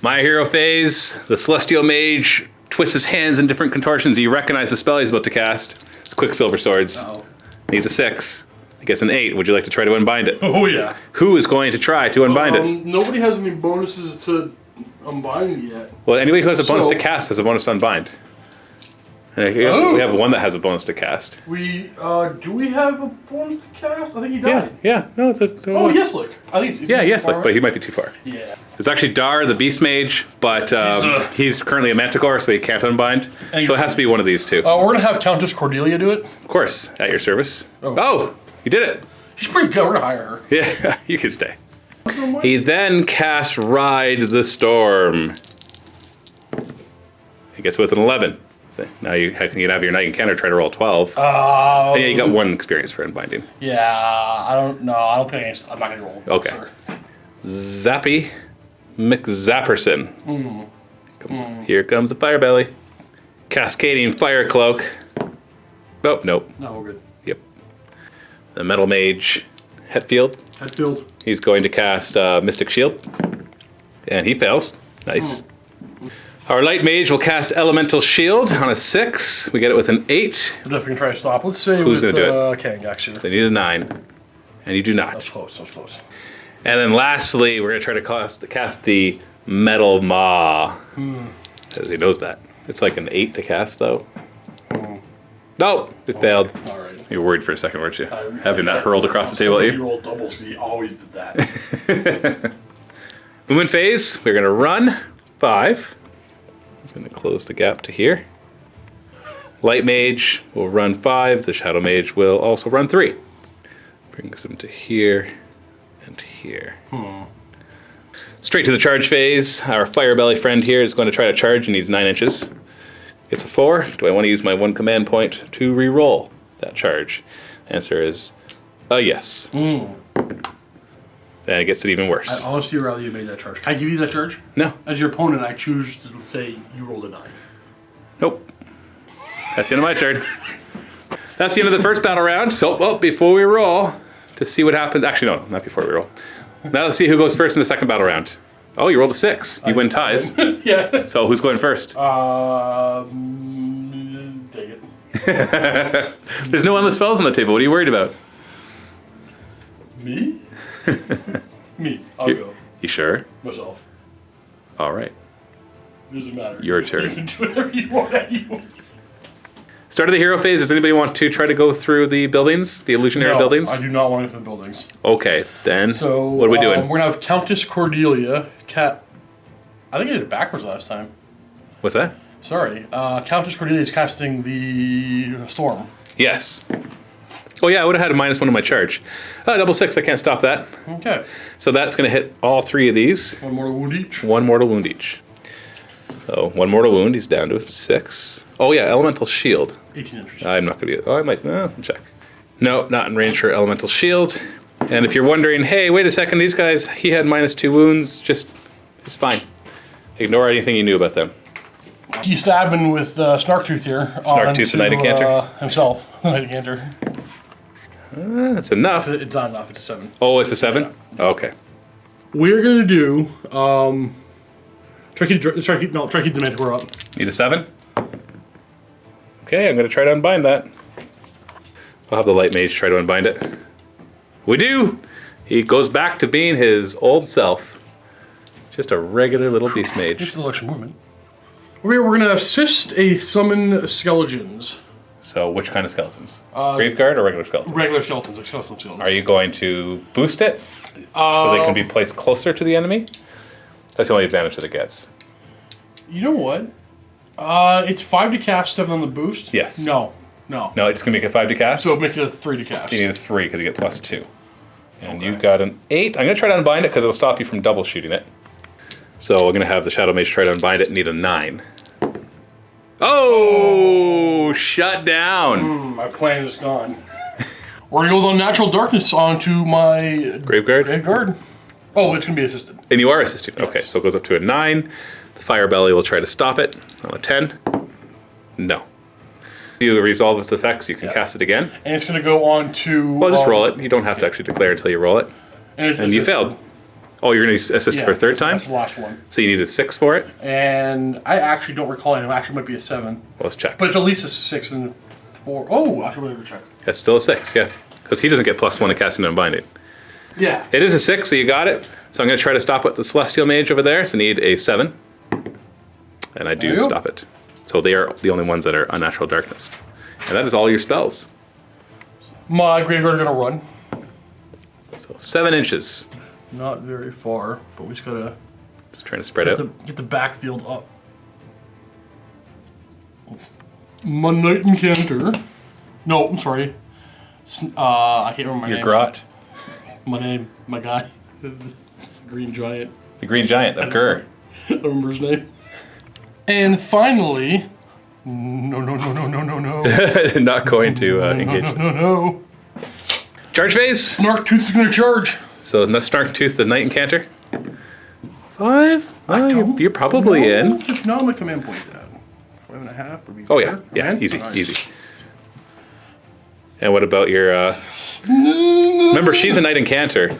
My hero phase, the Celestial Mage twists his hands in different contortions. You recognize the spell he's about to cast. It's Quicksilver Swords. Uh-oh. Needs a 6. He gets an 8. Would you like to try to unbind it? Oh, yeah. Who is going to try to unbind it? Nobody has any bonuses to unbind yet. Well, anybody who has a bonus to cast has a bonus to unbind. We have one that has a bonus to cast. Do we have a bonus to cast? I think he died. Yeah. No, it's Yeslik. I think Yeslik, but he might be too far. Yeah. There's actually Dar, the Beast Mage, but he's currently a Manticore, so he can't unbind. So it has to be one of these two. We're going to have Countess Cordelia do it. Of course, at your service. Oh, you did it. She's pretty good. We're gonna hire her. Yeah, you can stay. He then casts Ride the Storm. He gets with an 11. So now you can have your Night Encounter try to roll 12. Yeah, you got 1 experience for Unbinding. Yeah, I don't think I'm not gonna roll. Okay. Sure. Zappy McZapperson. Here comes the Fire Belly. Cascading Fire Cloak. Oh, nope. No, we're good. Yep. The Metal Mage Hetfield. He's going to cast Mystic Shield. And he fails. Nice. Our Light Mage will cast Elemental Shield on a 6. We get it with an 8. I'm definitely gonna try to stop. Let's say Who's going to do it? Kangax here. They need a 9. And you do not. That's close. And then lastly, we're going to try to cast the Metal Maw. Because he knows that. It's like an 8 to cast, though. Nope, it failed. All right. You were worried for a second, weren't you? Having that hurled across the table at You you. rolled doubles, so he always did that. Movement phase, we're going to run 5. It's going to close the gap to here. Light Mage will run 5. The Shadow Mage will also run 3. Brings them to here and here. Straight to the charge phase. Our Fire Belly friend here is going to try to charge. He needs 9 inches. Gets a 4. Do I want to use my 1 command point to re-roll that charge? Answer is yes. And it gets it even worse. I honestly rather you made that charge. Can I give you that charge? No. As your opponent, I choose to say you rolled a 9. Nope. That's the end of my turn. That's the end of the first battle round. So, well, before we roll, to see what happens. Actually, no, not before we roll. Now let's see who goes first in the second battle round. Oh, you rolled a 6. You win ties. Yeah. So who's going first? Take it. There's no endless spells on the table. What are you worried about? Me? Me. I'll go. You sure? Myself. All right. Doesn't matter. Your You turn. can do whatever you want. Start of the hero phase. Does anybody want to try to go through the buildings, the illusionary buildings? I do not want to go to the buildings. Okay, then. So what are we doing? We're gonna have Countess Cordelia. I think I did it backwards last time. What's that? Sorry. Countess Cordelia is casting the storm. Yes. Oh yeah, I would have had a -1 on my charge. Double 6. I can't stop that. Okay. So that's going to hit all 3 of these. 1 mortal wound each. 1 mortal wound each. So 1 mortal wound. He's down to 6. Oh yeah, elemental shield. 18 inches. I'm not going to be. Oh, I might. I'll check. No, not in range for elemental shield. And if you're wondering, hey, wait a second, these guys, he had -2 wounds. It's fine. Ignore anything you knew about them. You stab him with Snarktooth here. Snarktooth, the Night Incanter? Himself, the Night Incanter. That's enough. It's not enough. It's a 7. Oh, it's a 7? Okay. We're gonna do try to keep the Manticore up. Need a 7? Okay, I'm going to try to unbind that. I'll have the Light Mage try to unbind it. We do! He goes back to being his old self. Just a regular little beast mage. Just a little extra movement. We're gonna assist a summon skeletons. So, which kind of skeletons? Graveguard or regular skeletons? Regular skeletons, like skeleton skeletons. Are you going to boost it so they can be placed closer to the enemy? That's the only advantage that it gets. You know what? It's 5 to cast, 7 on the boost. Yes. No. No, it's going to make it 5 to cast. So make it a 3 to cast. So you need a 3 because you get +2. And you got an 8. I'm going to try to unbind it because it'll stop you from double shooting it. So we're going to have the Shadow Mage try to unbind it and need a 9. Oh, shut down. My plan is gone. We're going to go with Unnatural Darkness onto my Graveguard? Oh, it's going to be assisted. And you are assisted. Yes. Okay, so it goes up to a 9. The Fire Belly will try to stop it on a 10. No. You resolve its effects, you can cast it again. And it's going to go on to... Well, just roll it. You don't have to actually declare until you roll it. And you failed. Oh, you're going to assist for a 3rd time? That's the last one. So you need a 6 for it? And I actually don't recall it. It actually might be a 7. Well, let's check. But it's at least a 6 and 4. Oh, actually, we'll check. That's still a 6, yeah. Because he doesn't get +1 to casting and unbinding. Yeah. It is a 6, so you got it. So I'm going to try to stop with the Celestial Mage over there. So I need a 7. And I do stop it. So they are the only ones that are Unnatural Darkness. And that is all your spells. My Graveguard are going to run. So 7 inches. Not very far, but we just got to... Just trying to spread out. Get the backfield up. My Night Incanter. No, I'm sorry. I can't remember my name. Your Grot. My name, my guy. Green Giant. The Green Giant of Gur. I don't remember his name. And finally... No. Not going to engage. No. Charge phase? Snark Tooth is going to charge. So no Snark Tooth, the Knight Incanter. 5? Oh, you're probably in. Just now my command point down. 5.5 would be Oh better. yeah, Command? easy, Nice. easy. And what about your, remember, she's a Knight Incanter.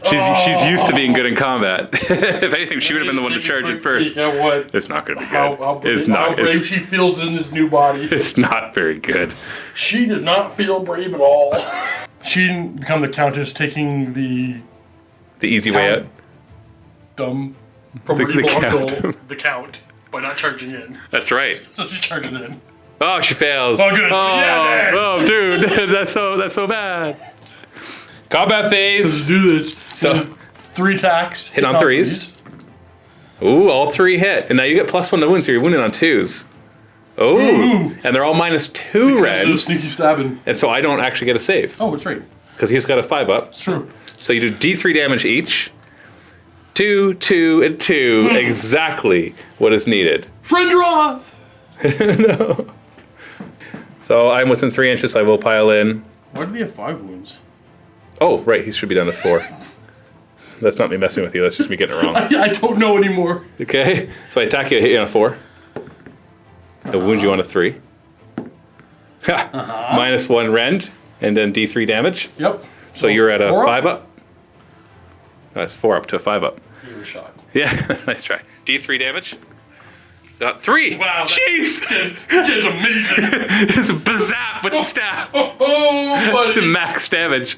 She's used to being good in combat. If anything, she would have been the one to charge it first. Yeah, what? It's not going to be good. How It's not. how brave she feels in this new body. It's not very good. She does not feel brave at all. She didn't become the Countess, taking the easy way out. dumb from her The evil Count. uncle, the Count, by not charging in. That's right. So she's charging in. Oh, she fails. Oh, good. Oh, Yeah. oh, dude, that's so bad. Combat phase. Let's do this. So 3 attacks. hit on 3s. Ooh, all 3 hit, and now you get +1 to wounds, so you're wounded on 2s. Oh, Ooh. and they're all -2 red, So sneaky stabbing. and so I don't actually get a save Oh, that's right. because he's got a 5 up. It's true. So you do D3 damage each. 2, 2, and 2. Exactly what is needed. Friend Roth! No. So I'm within 3 inches, so I will pile in. Why did he have 5 wounds? Oh, right, he should be down to 4. That's not me messing with you, that's just me getting it wrong. I don't know anymore. Okay, so I attack you, I hit you on a 4. I wound you on a 3. Ha! -1 rend, and then D3 damage. Yep. So you're at a 4 up? 5 up. That's 4 up to a 5 up. You were a shot. Yeah, nice try. D3 damage. 3! Wow. Jeez! That is amazing. It's a bazap with the staff. Oh, It's buddy. max damage.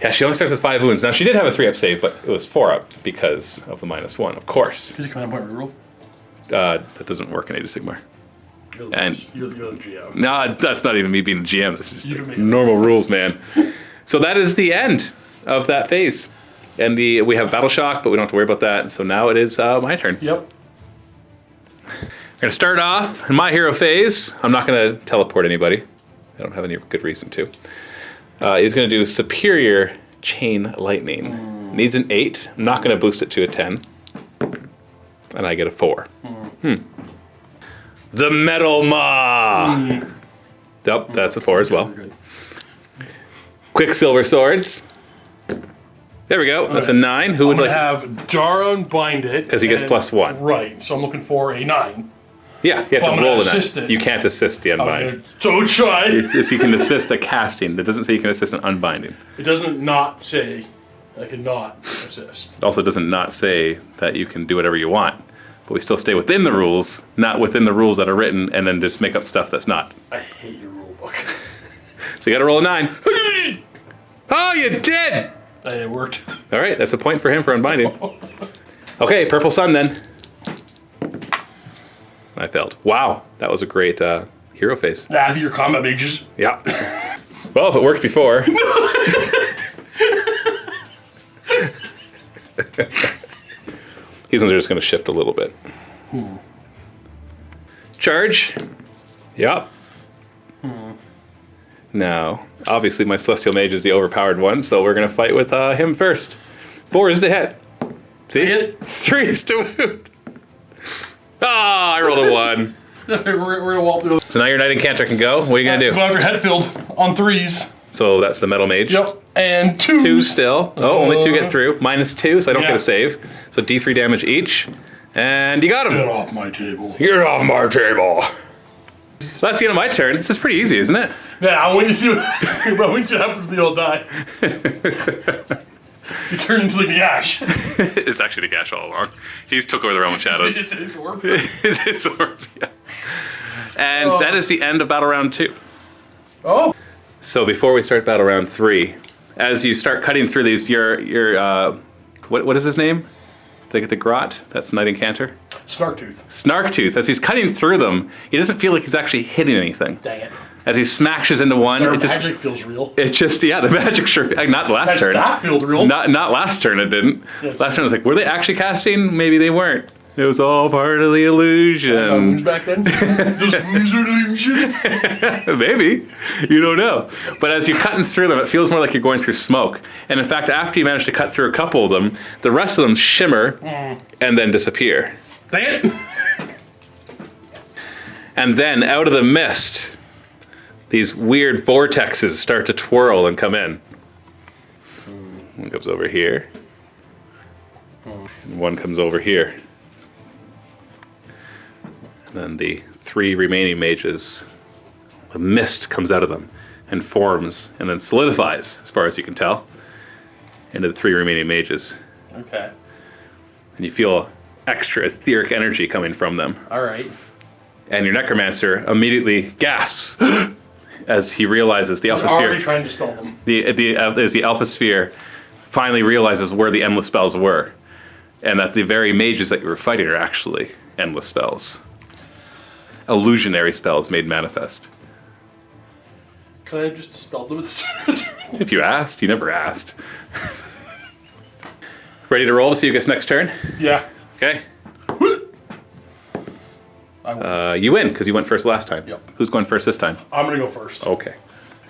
Yeah, she only starts with 5 wounds. Now, she did have a 3-up save, but it was 4 up because of the -1, of course. Did you command point reroll? That doesn't work in Age of Sigmar. And- You're the GM. No, that's not even me being a GM. That's just You can make normal rules, man. So that is the end of that phase. And we have Battle Shock, but we don't have to worry about that. So now it is my turn. Yep. We're going to start off in my hero phase. I'm not going to teleport anybody. I don't have any good reason to. He's going to do Superior Chain Lightning. Needs an 8. I'm not going to boost it to a 10. And I get a 4. The Metal Maw. Yep, that's a 4 as well. Good. Quicksilver Swords. There we go. That's a 9. Who I'm would going like? to have Dara unbind it. 'Cause he gets and- +1. Right. So I'm looking for a 9. Yeah, you have I'm to gonna roll a assist 9. it. You can't assist the unbind. Don't try. It's you can assist a casting. It doesn't say you can assist an unbinding. It doesn't not say I cannot assist. It also doesn't not say that you can do whatever you want. But we still stay within the rules, not within the rules that are written, and then just make up stuff that's not. I hate your rule book. So you gotta roll a 9. Oh, you did! It worked. All right, that's a point for him for unbinding. Okay, Purple Sun then. I failed. Wow, that was a great hero face. Nah, your combat mages. Yeah. Well, if it worked before. These ones are just going to shift a little bit. Charge. Yep. Now, obviously my Celestial Mage is the overpowered one, so we're going to fight with him first. 4 is to hit. See? Hit. 3 is to wound. Ah, I rolled a 1. we're gonna walk through. So now your Knight Incanter can go. What are you going to Go do? after Headfield on 3s. So that's the Metal Mage. Yep. And 2. 2 still. Oh, only 2 get through. -2, so I don't Yeah. get a save. So D3 damage each. And you got him. Get off my table. Get off my table. So that's the end of my turn. This is pretty easy, isn't it? Yeah, I want to see what, I want to see what happens when they all die. You turn into the ash. It's actually the Gash all along. He's took over the Realm of Shadows. It's his orb. It's his orb, yeah. And that is the end of Battle Round 2. Oh. So before we start Battle Round 3, as you start cutting through these, what is his name? The Grot? That's Knight Incanter? Snarktooth. Snarktooth. As he's cutting through them, he doesn't feel like he's actually hitting anything. Dang it. As he smashes into one, Their it just, magic feels real. it just, yeah, the magic sure, not last That turn. staff feels real. Not last turn it didn't. Last turn I was like, were they actually casting? Maybe they weren't. It was all part of the illusion. Wounds back then? Those wounds are illusion? Maybe. You don't know. But as you're cutting through them, it feels more like you're going through smoke. And in fact, after you manage to cut through a couple of them, the rest of them shimmer and then disappear. Dang it! And then out of the mist, these weird vortexes start to twirl and come in. One comes over here. And one comes over here. And then the 3 remaining mages, the mist comes out of them and forms and then solidifies, as far as you can tell, into the 3 remaining mages. Okay. And you feel extra etheric energy coming from them. All right. And your necromancer immediately gasps as he realizes the alpha I'm already sphere. trying to dispel them. As the alpha sphere finally realizes where the endless spells were, and that the very mages that you were fighting are actually endless spells, illusionary spells made manifest. Could I have just dispelled them? If you asked, you never asked. Ready to roll to see who gets next turn? Yeah. Okay. I will. You win because you went first last time. Yep. Who's going first this time? I'm gonna go first. Okay.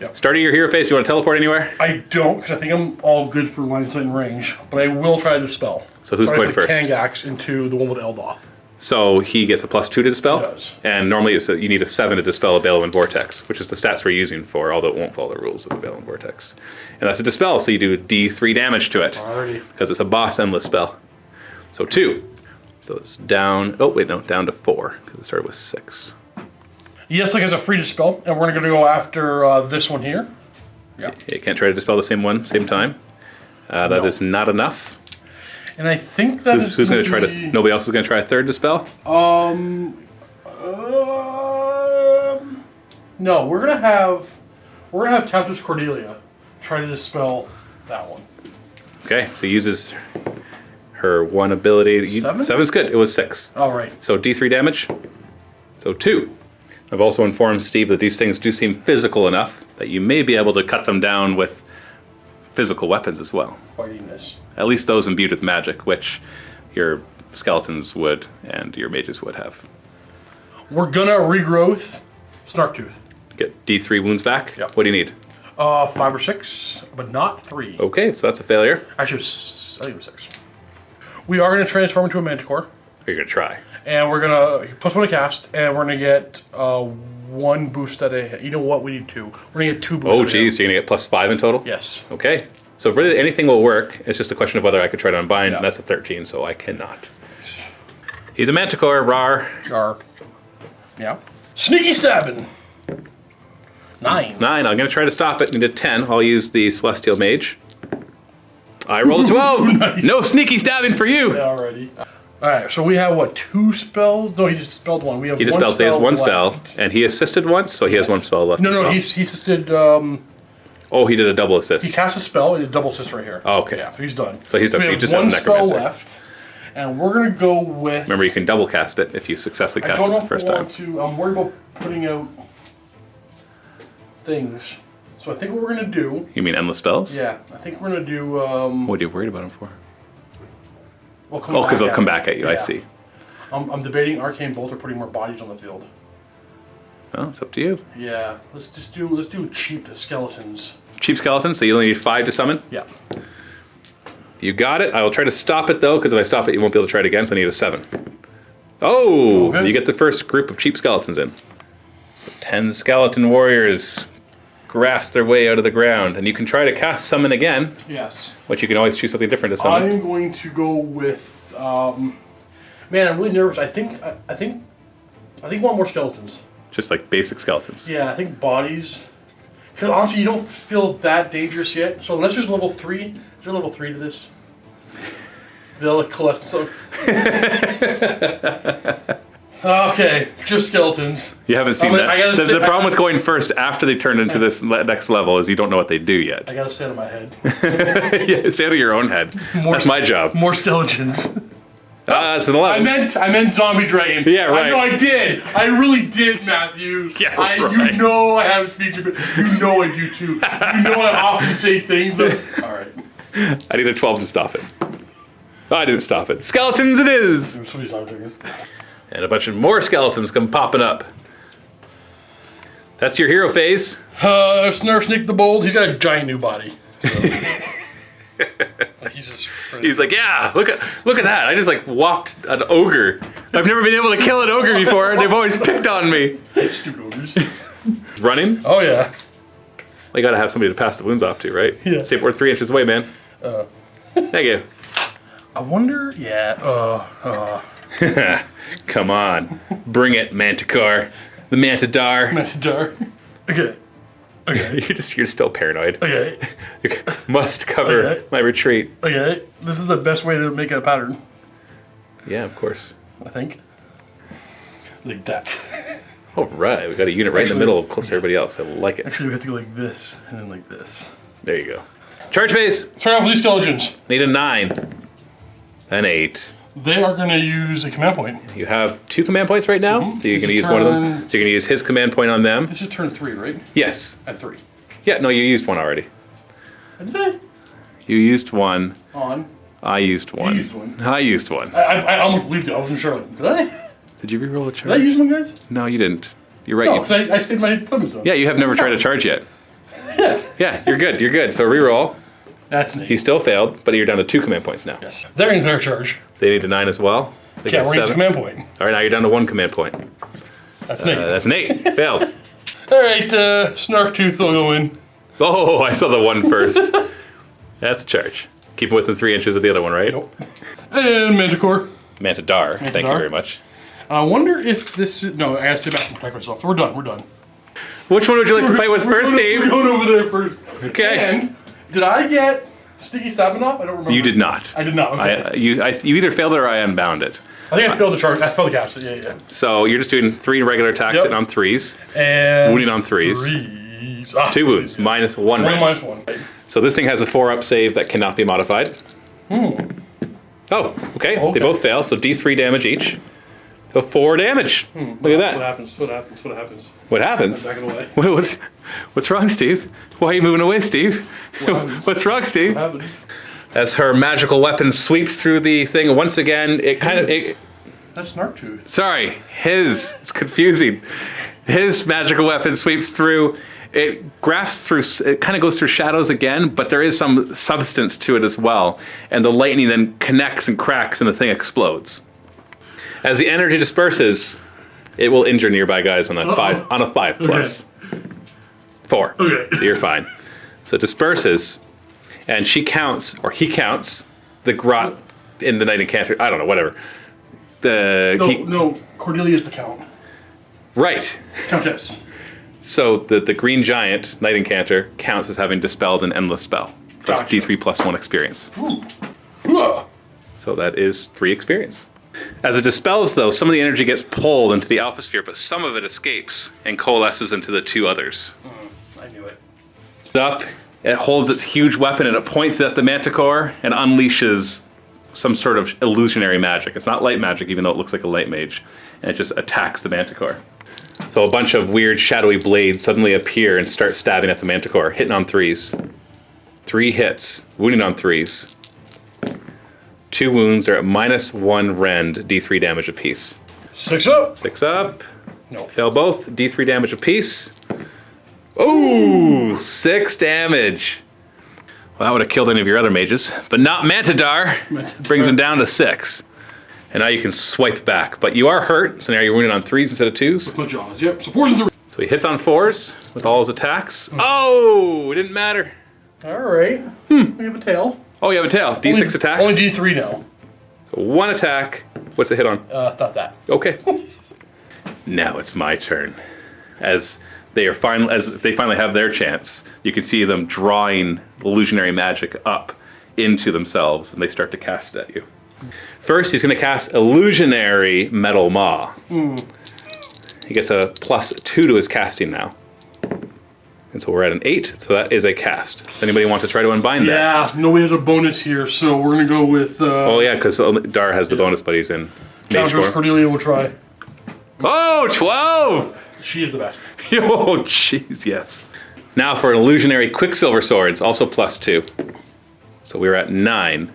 Yep. Starting your hero phase, do you want to teleport anywhere? I don't, because I think I'm all good for line of sight and range, but I will try to dispel. So who's going first? Kangax into the one with Eldoth. So he gets a +2 to dispel? He does. And normally you need a 7 to dispel a Balewind Vortex, which is the stats we're using for, although it won't follow the rules of a Balewind Vortex. And that's a dispel, so you do D3 damage to it. Alrighty. Because it's a boss endless spell. So 2. So it's down, down to 4, because it started with 6. Yes, like as a free dispel, and we're gonna go after this one here. Yeah. You can't try to dispel the same one, same time. That is not enough. And I think that Who's going to try to? Nobody else is going to try a third dispel. No, we're gonna have Countess Cordelia try to dispel that one. Okay, so he uses her one ability. 7? 7's good. It was 6. All right. So D3 damage. So 2. I've also informed Steve that these things do seem physical enough that you may be able to cut them down with physical weapons as well. Fighting this. At least those imbued with magic, which your skeletons would and your mages would have. We're gonna regrowth Snarktooth. Get D3 wounds back. Yep. What do you need? 5 or 6, but not 3. Okay, so that's a failure. Actually, I think it was 6. We are gonna transform into a Manticore, Or you're going to try. and we're gonna +1 to cast, and we're gonna get 1 boost at a. You know what? We need 2. We're gonna get 2 boosts. Oh, at a geez, hit. you're going to get +5 in total? Yes. Okay. So really anything will work. It's just a question of whether I could try to unbind, Yeah. and that's a 13, so I cannot. He's a Manticore, rar. Yeah. Sneaky stabbing. 9. 9, I'm going to try to stop it. Need a 10. I'll use the Celestial Mage. I rolled a 12. Nice. No sneaky stabbing for you. Already. Alright, so we have what, 2 spells? No, he just spelled 1. We have He one dispels, so he has 1 spell, left. and he assisted once, so he has 1 spell left No, as no, well. he assisted. Oh, he did a double assist. He cast a spell and a double assist right here. Oh, okay. Yeah, so he's done. So he's done, We so he have just has 1 spell Necromancer. left, and we're gonna go with. Remember, you can double cast it if you successfully I cast don't it know the if first I time. want to. I'm worried about putting out things. So I think what we're gonna do. You mean endless spells? Yeah, I think we're gonna do. What are you worried about him for? We'll come Oh, because they'll at come it. back at you, I Yeah. see. I'm debating Arcane Bolt or putting more bodies on the field. Oh, it's up to you. Yeah, let's do cheap skeletons. Cheap skeleton, so you only need 5 to summon? Yeah. You got it. I will try to stop it, though, because if I stop it, you won't be able to try it again, so I need a 7. Oh! Okay. You get the first group of cheap skeletons in. So 10 skeleton warriors grasp their way out of the ground, and you can try to cast summon again, Yes. but you can always choose something different to summon. I'm going to go with. Man, I'm really nervous. I think one more skeletons. Just like basic skeletons. Yeah, I think bodies. Because honestly, you don't feel that dangerous yet. So unless there's level 3, is there level 3 to this? They'll collect. So. Okay, just skeletons. You haven't seen I gotta that. The stay- problem with going first after they turn into this next level is you don't know what they do yet. I gotta stay out of my head. Yeah, stay out of your own head. That's my job. More skeletons. It's an 11. I meant zombie dragon. Yeah, right. I know I did. I really did, Matthew. Yeah, You right. know I have a speech, but you know I do too. You know I often say things that. All right. I need a 12 to stop it. Oh, I didn't stop it. Skeletons it is! And a bunch of more skeletons come popping up. That's your hero phase. Snake the Bold, he's got a giant new body. So. He's like, yeah, look at that. I just like walked an ogre. I've never been able to kill an ogre before, and they've always picked on me. Stupid ogres. Running? Oh yeah. Well, you gotta have somebody to pass the wounds off to, right? Yeah. Skateboard 3 inches away, man. Thank you. I wonder, yeah, Come on. Bring it, Manticore. The Mantidar. Mantidar. Okay. You're still paranoid. Okay. You must cover my retreat. Okay. This is the best way to make a pattern. Yeah, of course. I think. Like that. All right, we got a unit right in the middle, close to everybody else. I like it. Actually, we have to go like this and then like this. There you go. Charge phase. Turn off these skeletons. Need a 9. An 8. They are going to use a command point. You have 2 command points right now, so you're going to use one of them. So you're going to use his command point on them. This is turn 3, right? Yes. At 3. Yeah, no, you used one already. Did I? You used one. On. I used one. You used one. I used one. I almost believed it. I wasn't sure. Like, did I? Did you reroll a charge? Did I use one, guys? No, you didn't. You're right. No, because I stayed my weapon zone. Yeah, you have never tried to charge yet. Yeah. Yeah, you're good. You're good. So reroll. That's neat. He still failed, but you're down to 2 command points now. Yes. They're in their charge. They need a 9 as well. They Yeah, got we're in 7. command point. All right, now you're down to 1 command point. That's neat. That's an 8. Failed. All right, Snark Tooth will go in. Oh, I saw the 1 first. That's a charge. Keep him within 3 inches of the other one, right? Nope. And Manticore. Mantidar. Thank you very much. I wonder if this is... No, I gotta sit back and protect myself. We're done. We're done. Which one would you like to fight with first, We're Steve? going over there first. Okay. And did I get Sticky Sabinoff? I don't remember. You did not. I did not. Okay. You either failed it or I unbound it. I think I failed the charge. I failed the cast. Yeah. So you're just doing 3 regular attacks Yep. and on 3s. And... Wounding on 3s. 3s. Ah, 2 wounds. -1 1 range. minus 1. So this thing has a 4-up save that cannot be modified. Oh, okay. They both fail, so D3 damage each. So 4 damage. Look at that. What happens? What happens? What happens? What happens? I'm backing away. What's wrong, Steve? Why are you moving away, Steve? What's wrong, Steve? What happens? As her magical weapon sweeps through the thing, once again, it kind of... That's Snark Tooth. Sorry, it's confusing. His magical weapon sweeps through. It grafts through, it kind of goes through shadows again, but there is some substance to it as well. And the lightning then connects and cracks and the thing explodes. As the energy disperses, it will injure nearby guys on a 5 plus. 4. Okay. So you're fine. So it disperses, and she counts, or he counts, the grot in the Night Encanter. I don't know, whatever. No, Cordelia's the count. Right. Countess. So the green giant, Night Encanter, counts as having dispelled an endless spell. So that's Gotcha. D3 plus 1 experience. Ooh. So that is 3 experience. As it dispels, though, some of the energy gets pulled into the Alpha Sphere, but some of it escapes and coalesces into the 2 others. I knew it. Up, it holds its huge weapon and it points it at the Manticore and unleashes some sort of illusionary magic. It's not light magic, even though it looks like a light mage. And it just attacks the Manticore. So a bunch of weird shadowy blades suddenly appear and start stabbing at the Manticore, hitting on 3s. 3 hits, wounding on 3s. 2 wounds, they're at -1 rend, D3 damage apiece. 6 up. 6 up. No. Fail both, D3 damage apiece. Ooh, 6 damage. Well, that would have killed any of your other mages, but not Mantidar. Brings him down to 6. And now you can swipe back, but you are hurt, so now you're wounded on 3s instead of 2s. My jaws. Yep. So 4s and 3s. So he hits on 4s with all his attacks. Oh, it didn't matter. All right. We have a tail. Oh, you have a tail. D6 attacks. Only D3 now. So 1 attack. What's it hit on? Thought that. Okay. Now it's my turn. As they finally have their chance, you can see them drawing illusionary magic up into themselves, and they start to cast it at you. First, he's going to cast Illusionary Metal Maw. He gets a +2 to his casting now. And so we're at an 8, so that is a cast. Does anybody want to try to unbind that? Yeah, nobody has a bonus here, so we're going to go with... Oh yeah, because Dar has the bonus, but he's in Mage Countess form. Cordelia will try. Oh, 12! She is the best. Oh, jeez, yes. Now for an Illusionary Quicksilver Swords, also +2. So we're at 9.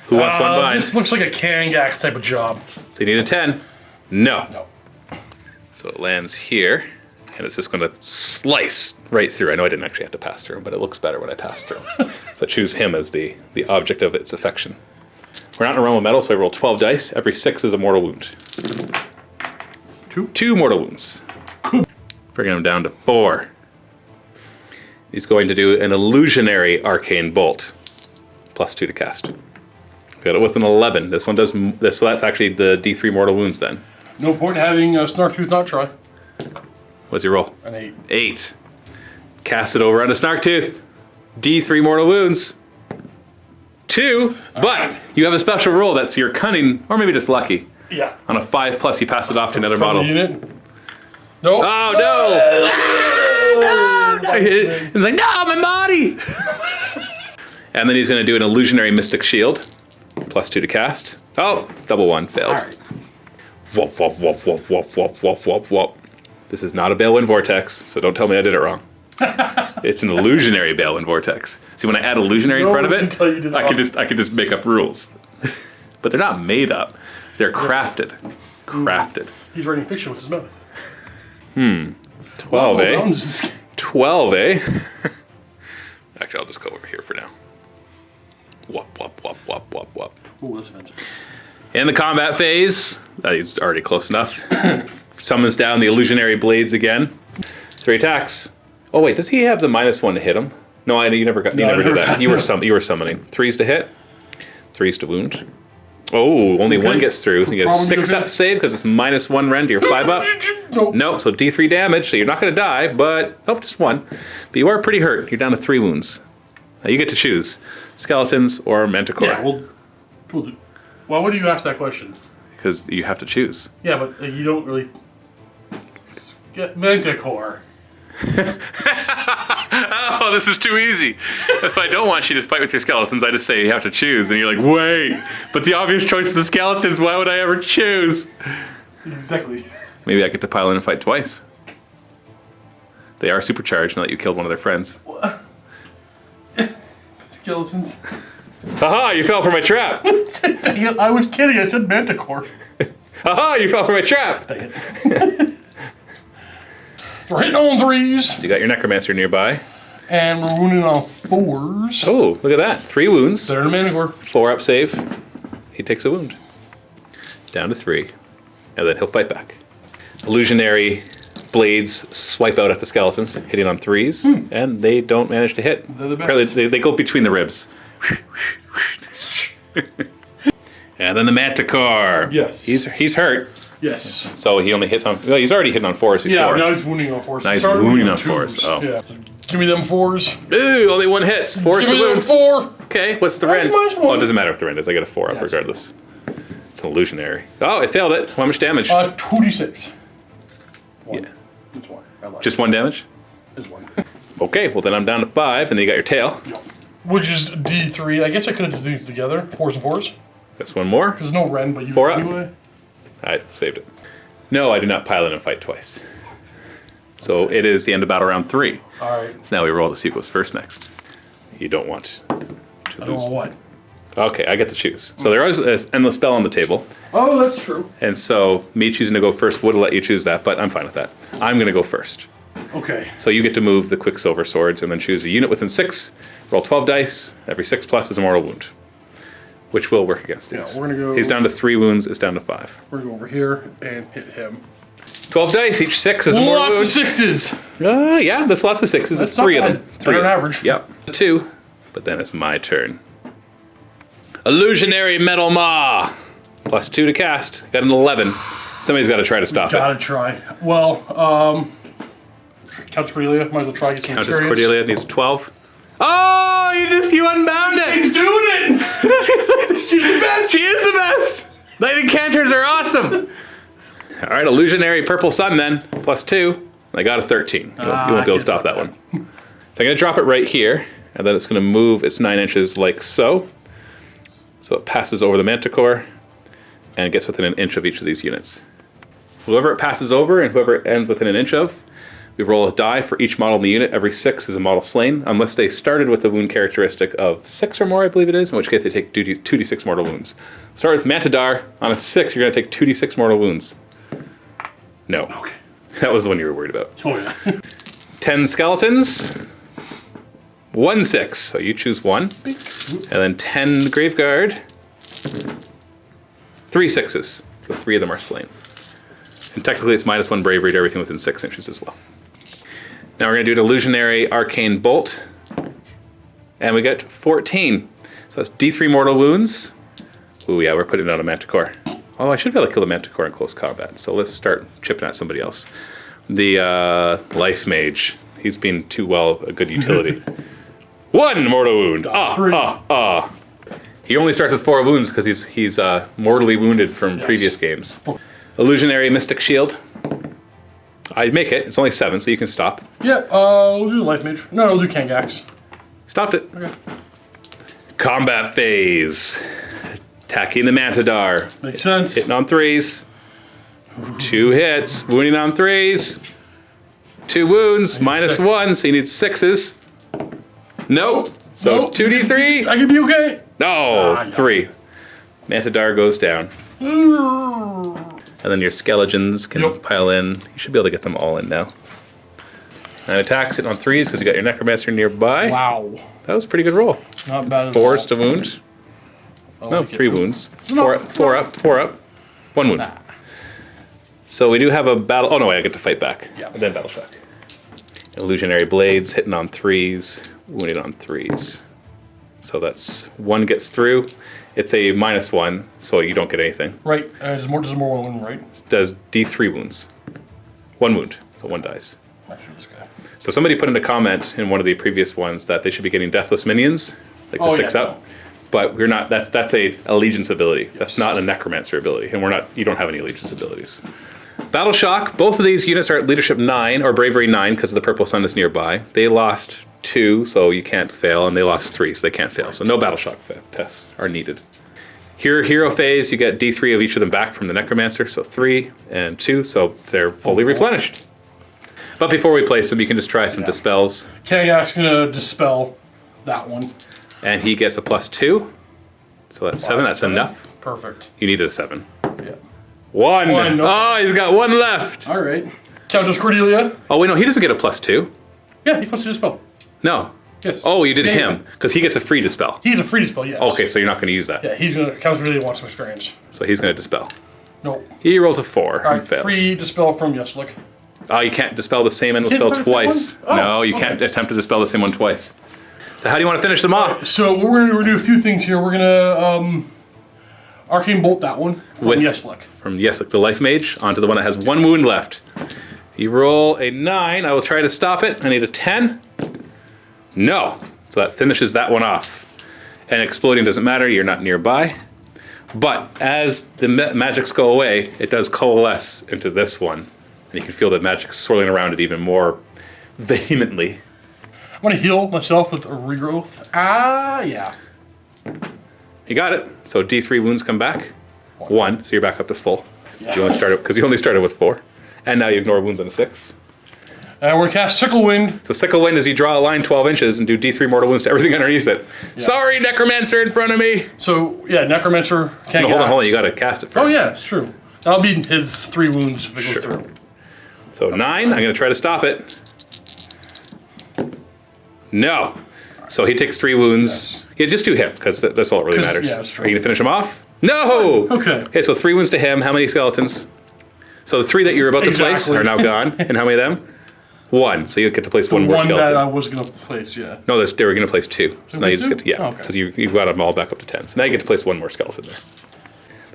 Who wants one bind? This looks like a Kangax type of job. So you need a 10. No. No. So it lands here, and it's just going to slice right through. I know I didn't actually have to pass through him, but it looks better when I pass through him. So choose him as the object of its affection. We're not in a realm of metal, so I roll 12 dice. Every 6 is a mortal wound. 2 mortal wounds. Bringing him down to 4. He's going to do an illusionary arcane bolt. +2 to cast. Got it with an 11. This one does this, so that's actually the D3 mortal wounds then. No point in having Snarktooth not try. What's your roll? An 8. 8. Cast it over on a Snarktooth. D3 mortal wounds. 2. But you have a special roll that's your cunning, or maybe just lucky. Yeah. On a 5+, you pass it off to another model. Unit. Nope. Oh no! No! It's like, no, my body! And then he's going to do an illusionary mystic shield. +2 to cast. Oh, double 1 failed. All right. Whoop, whoop, whoop, whoop, whoop, whoop, whoop, whoop, whoop. This is not a Balewind Vortex, so don't tell me I did it wrong. It's an illusionary Balewind Vortex. See, when I add illusionary in front of it, I could just make up rules. But they're not made up. They're crafted. Crafted. He's writing fiction with his mouth. 12, eh? 12, eh? Actually, I'll just go over here for now. Whoop, whoop, whoop, whoop, whoop, whoop. Oh, that's offensive. In the combat phase, he's already close enough. Summons down the illusionary blades again. 3 attacks. Oh wait, does he have the -1 to hit him? No, you never did that. You were summoning. 3s to hit, 3s to wound. Oh, only 1 gets through. So you get a 6 up save because it's -1 rend to your 5 up. Nope. So D3 damage. So you're not going to die, but nope, just 1. But you are pretty hurt. You're down to 3 wounds. Now you get to choose skeletons or manticore. Yeah, we'll do. Why would you ask that question? Because you have to choose. Yeah, but you don't really get Manticore. Oh, this is too easy. If I don't want you to fight with your skeletons, I just say you have to choose, and you're like, wait. But the obvious choice is the skeletons. Why would I ever choose? Exactly. Maybe I get to pile in and fight twice. They are supercharged now that you killed one of their friends. What? Skeletons. Haha, you fell for my trap. I was kidding. I said Manticore. Haha, you fell for my trap. We're hitting on 3s. So you got your necromancer nearby. And we're wounding on 4s. Oh, look at that. 3 wounds. They're in a Manticore. 4 up save. He takes a wound. Down to 3. And then he'll fight back. Illusionary blades swipe out at the skeletons, hitting on 3s, and they don't manage to hit. They're the best. Apparently they go between the ribs. And then the manticore. Yes. He's hurt. Yes. So he only hits on. Well, he's already hitting on 4s before. Yeah, now he's wounding on 4s. Now he's Started wounding on 2s. 4s. Oh. Yeah. Give me them 4s. Ooh, only 1 hits. 4's Give the me them wound. 4. Okay, what's the That's rend? -1. Oh, it doesn't matter what the rend is. I get a 4 up regardless. It's an illusionary. Oh, it failed it. How much damage? 2d6. 1. Yeah. It's 1. I like Just 1 damage? It's 1. Okay, well then I'm down to 5, and then you got your tail. Yep. Which is D3. I guess I could have done these together. 4s and 4s. That's 1 more. There's no rend, but you 4 up. anyway. I saved it. No, I do not pile in and fight twice. So it is the end of battle round 3. Alright. So now we roll to see who goes first next. You don't want to I don't know what. Okay, I get to choose. So there is an endless spell on the table. Oh, that's true. And so me choosing to go first would let you choose that, but I'm fine with that. I'm going to go first. Okay. So you get to move the Quicksilver Swords and then choose a unit within 6. Roll 12 dice. Every 6+ is a mortal wound, which will work against these. Yeah, we're gonna go. He's down to 3 wounds. It's down to 5. We're going to go over here and hit him. 12 dice. Each 6 is a mortal wound. Lots of 6s. Yeah, that's lots of 6s. That's It's 3 of not them. bad. 3 Better than average. Yep. 2. But then it's my turn. Illusionary Metal Maw. +2 to cast. Got an 11. Somebody's got to try to stop it. Gotta try. Well, Countess Cordelia, might as well try to get some Countess experience. Cordelia needs 12. Oh, you unbound it. He's doing it! She's the best! She is the best. Light enchanters are awesome. All right, Illusionary Purple Sun then. +2. I got a 13. You won't be able to stop that one. So I'm going to drop it right here, and then it's going to move its 9 inches like so. So it passes over the Manticore, and it gets within an inch of each of these units. Whoever it passes over and whoever it ends within an inch of We roll a die for each model in the unit. Every 6 is a model slain, unless they started with a wound characteristic of 6 or more, I believe it is, in which case they take 2d6 mortal wounds. Start with Mantadar. On a 6, you're going to take 2d6 mortal wounds. No. Okay. That was the one you were worried about. Oh, yeah. 10 skeletons. 1 6. So you choose 1. And then 10 Graveguard. 3 6s. So 3 of them are slain. And technically it's -1 bravery to everything within 6 inches as well. Now we're going to do an illusionary arcane bolt. And we get 14. So that's D3 mortal wounds. Ooh, yeah, we're putting it on a manticore. Oh, I should be able to kill a manticore in close combat. So let's start chipping at somebody else. The life mage. He's been too well a good utility. 1 mortal wound. He only starts with 4 wounds because he's mortally wounded from previous games. Illusionary mystic shield. I'd make it. It's only 7, so you can stop. Yeah, we'll do the life mage. No, we'll do Kangax. Stopped it. Okay. Combat phase. Attacking the Mantadar. Makes sense. Hitting on 3s. 2 hits. Wounding on 3s. 2 wounds. -1, so you need 6s. Nope. So Nope. 2d3. I can be okay. No, 3. Mantadar goes down. And then your skeletons can pile in. You should be able to get them all in now. And attacks it on 3s because you got your necromancer nearby. Wow. That was a pretty good roll. Not bad at 4s all. to wound. No, like it. 3 wounds. No, 4 up, 4 up. 1 wound. Nah. So we do have a battle. Oh no, wait, I get to fight back. Yeah. And then battle shock. Illusionary blades hitting on 3s, wounding on 3s. So that's 1 gets through. It's a -1, so you don't get anything. Right. There's more one, right? Does D3 wounds. 1 wound, so 1 dies. Actually, this guy. So somebody put in a comment in one of the previous ones that they should be getting deathless minions, like the 6 up. No. But we're not. That's a allegiance ability. That's not a necromancer ability, and we're not. You don't have any allegiance abilities. Battle shock. Both of these units are at leadership 9 or bravery 9 because the purple sun is nearby. They lost 2, so you can't fail, and they lost 3, so they can't fail. So no battle shock tests are needed. Hero phase, you get D3 of each of them back from the necromancer, so 3 and 2, so they're fully replenished. But before we place them, you can just try some dispels. Kangax gonna dispel that one. And he gets a +2. So that's 7. That's enough. Perfect. You needed a 7. Yeah. 1. One, no. Oh, he's got 1 left. All right. Countess Cordelia. Oh, wait, no, he doesn't get a +2. Yeah, he's supposed to dispel. No. Yes. Oh, you did Yeah, him, because he gets a free dispel. He's a free dispel, yes. Okay, so you're not going to use that. Yeah, he's gonna. Countess Cordelia wants some experience. So he's going to dispel. Nope. He rolls a 4 All and right, fails. free dispel from Yeslik. Oh, you can't dispel the same endless spell Can't dispel the twice. same one? Oh, No, you can't attempt to dispel the same one twice. So how do you want to finish them off? So we're gonna do a few things here. We're gonna arcane bolt that one from With- Yeslik. From Yeslik, the life mage, onto the one that has 1 wound left. You roll a 9. I will try to stop it. I need a 10. No. So that finishes that one off. And exploding doesn't matter. You're not nearby. But as the magics go away, it does coalesce into this one. And you can feel the magic swirling around it even more vehemently. I'm gonna heal myself with a regrowth. Yeah. You got it. So D3 wounds come back. 1, so you're back up to full. Yeah. You only started because you only started with 4. And now you ignore wounds on a 6. And we're gonna cast Sickle Wind. So Sickle Wind is you draw a line 12 inches and do D3 mortal wounds to everything underneath it. Sorry, Necromancer in front of me. So yeah, Necromancer can't No, hold on. You got to cast it first. Oh yeah, it's true. That'll be his 3 wounds if it goes through. So 9, I'm going to try to stop it. No. So he takes 3 wounds. Yes. Yeah, just do him, because that's all that really 'Cause, matters. yeah, that's true. Are you going to finish him off? No! Okay. Okay, so 3 wounds to him. How many skeletons? So the 3 that you're about to place Exactly. are now gone. And how many of them? 1. So you get to place 1 more One skeleton. that I was gonna place, yeah. No, they were going to place 2. So now you just get to, Oh, okay. because you got them all back up to 10. So now you get to place 1 more skeleton there.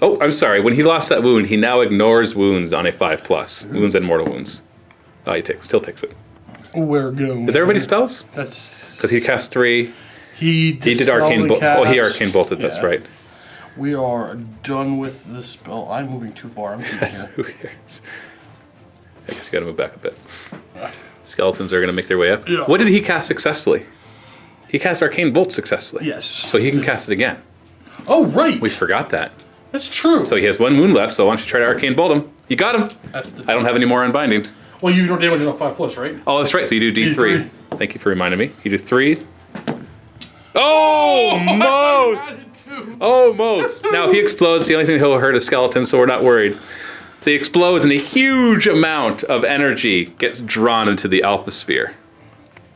Oh, I'm sorry. When he lost that wound, he now ignores wounds on a 5+. Wounds and mortal wounds. Oh, he still takes it. Where go? Is everybody spells? That's Because he cast 3. he He did arcane bolt. Oh, he arcane bolted. That's Yeah. right. We are done with this spell. I'm moving too far. I'm keeping here. Who cares? I guess you got to move back a bit. Skeletons are going to make their way up. Yeah. What did he cast successfully? He cast arcane bolt successfully. Yes. So he can cast it again. Oh right. We forgot that. That's true. So he has 1 wound left. So why don't you try to arcane bolt him? You got him. That's the I don't have any more unbinding. Well, you don't damage enough 5+, right? Oh, that's right. So you do D3. D3. Thank you for reminding me. You do 3. Almost! Almost! Now, if he explodes, the only thing he'll hurt is skeletons, so we're not worried. So he explodes, and a huge amount of energy gets drawn into the Alpha Sphere.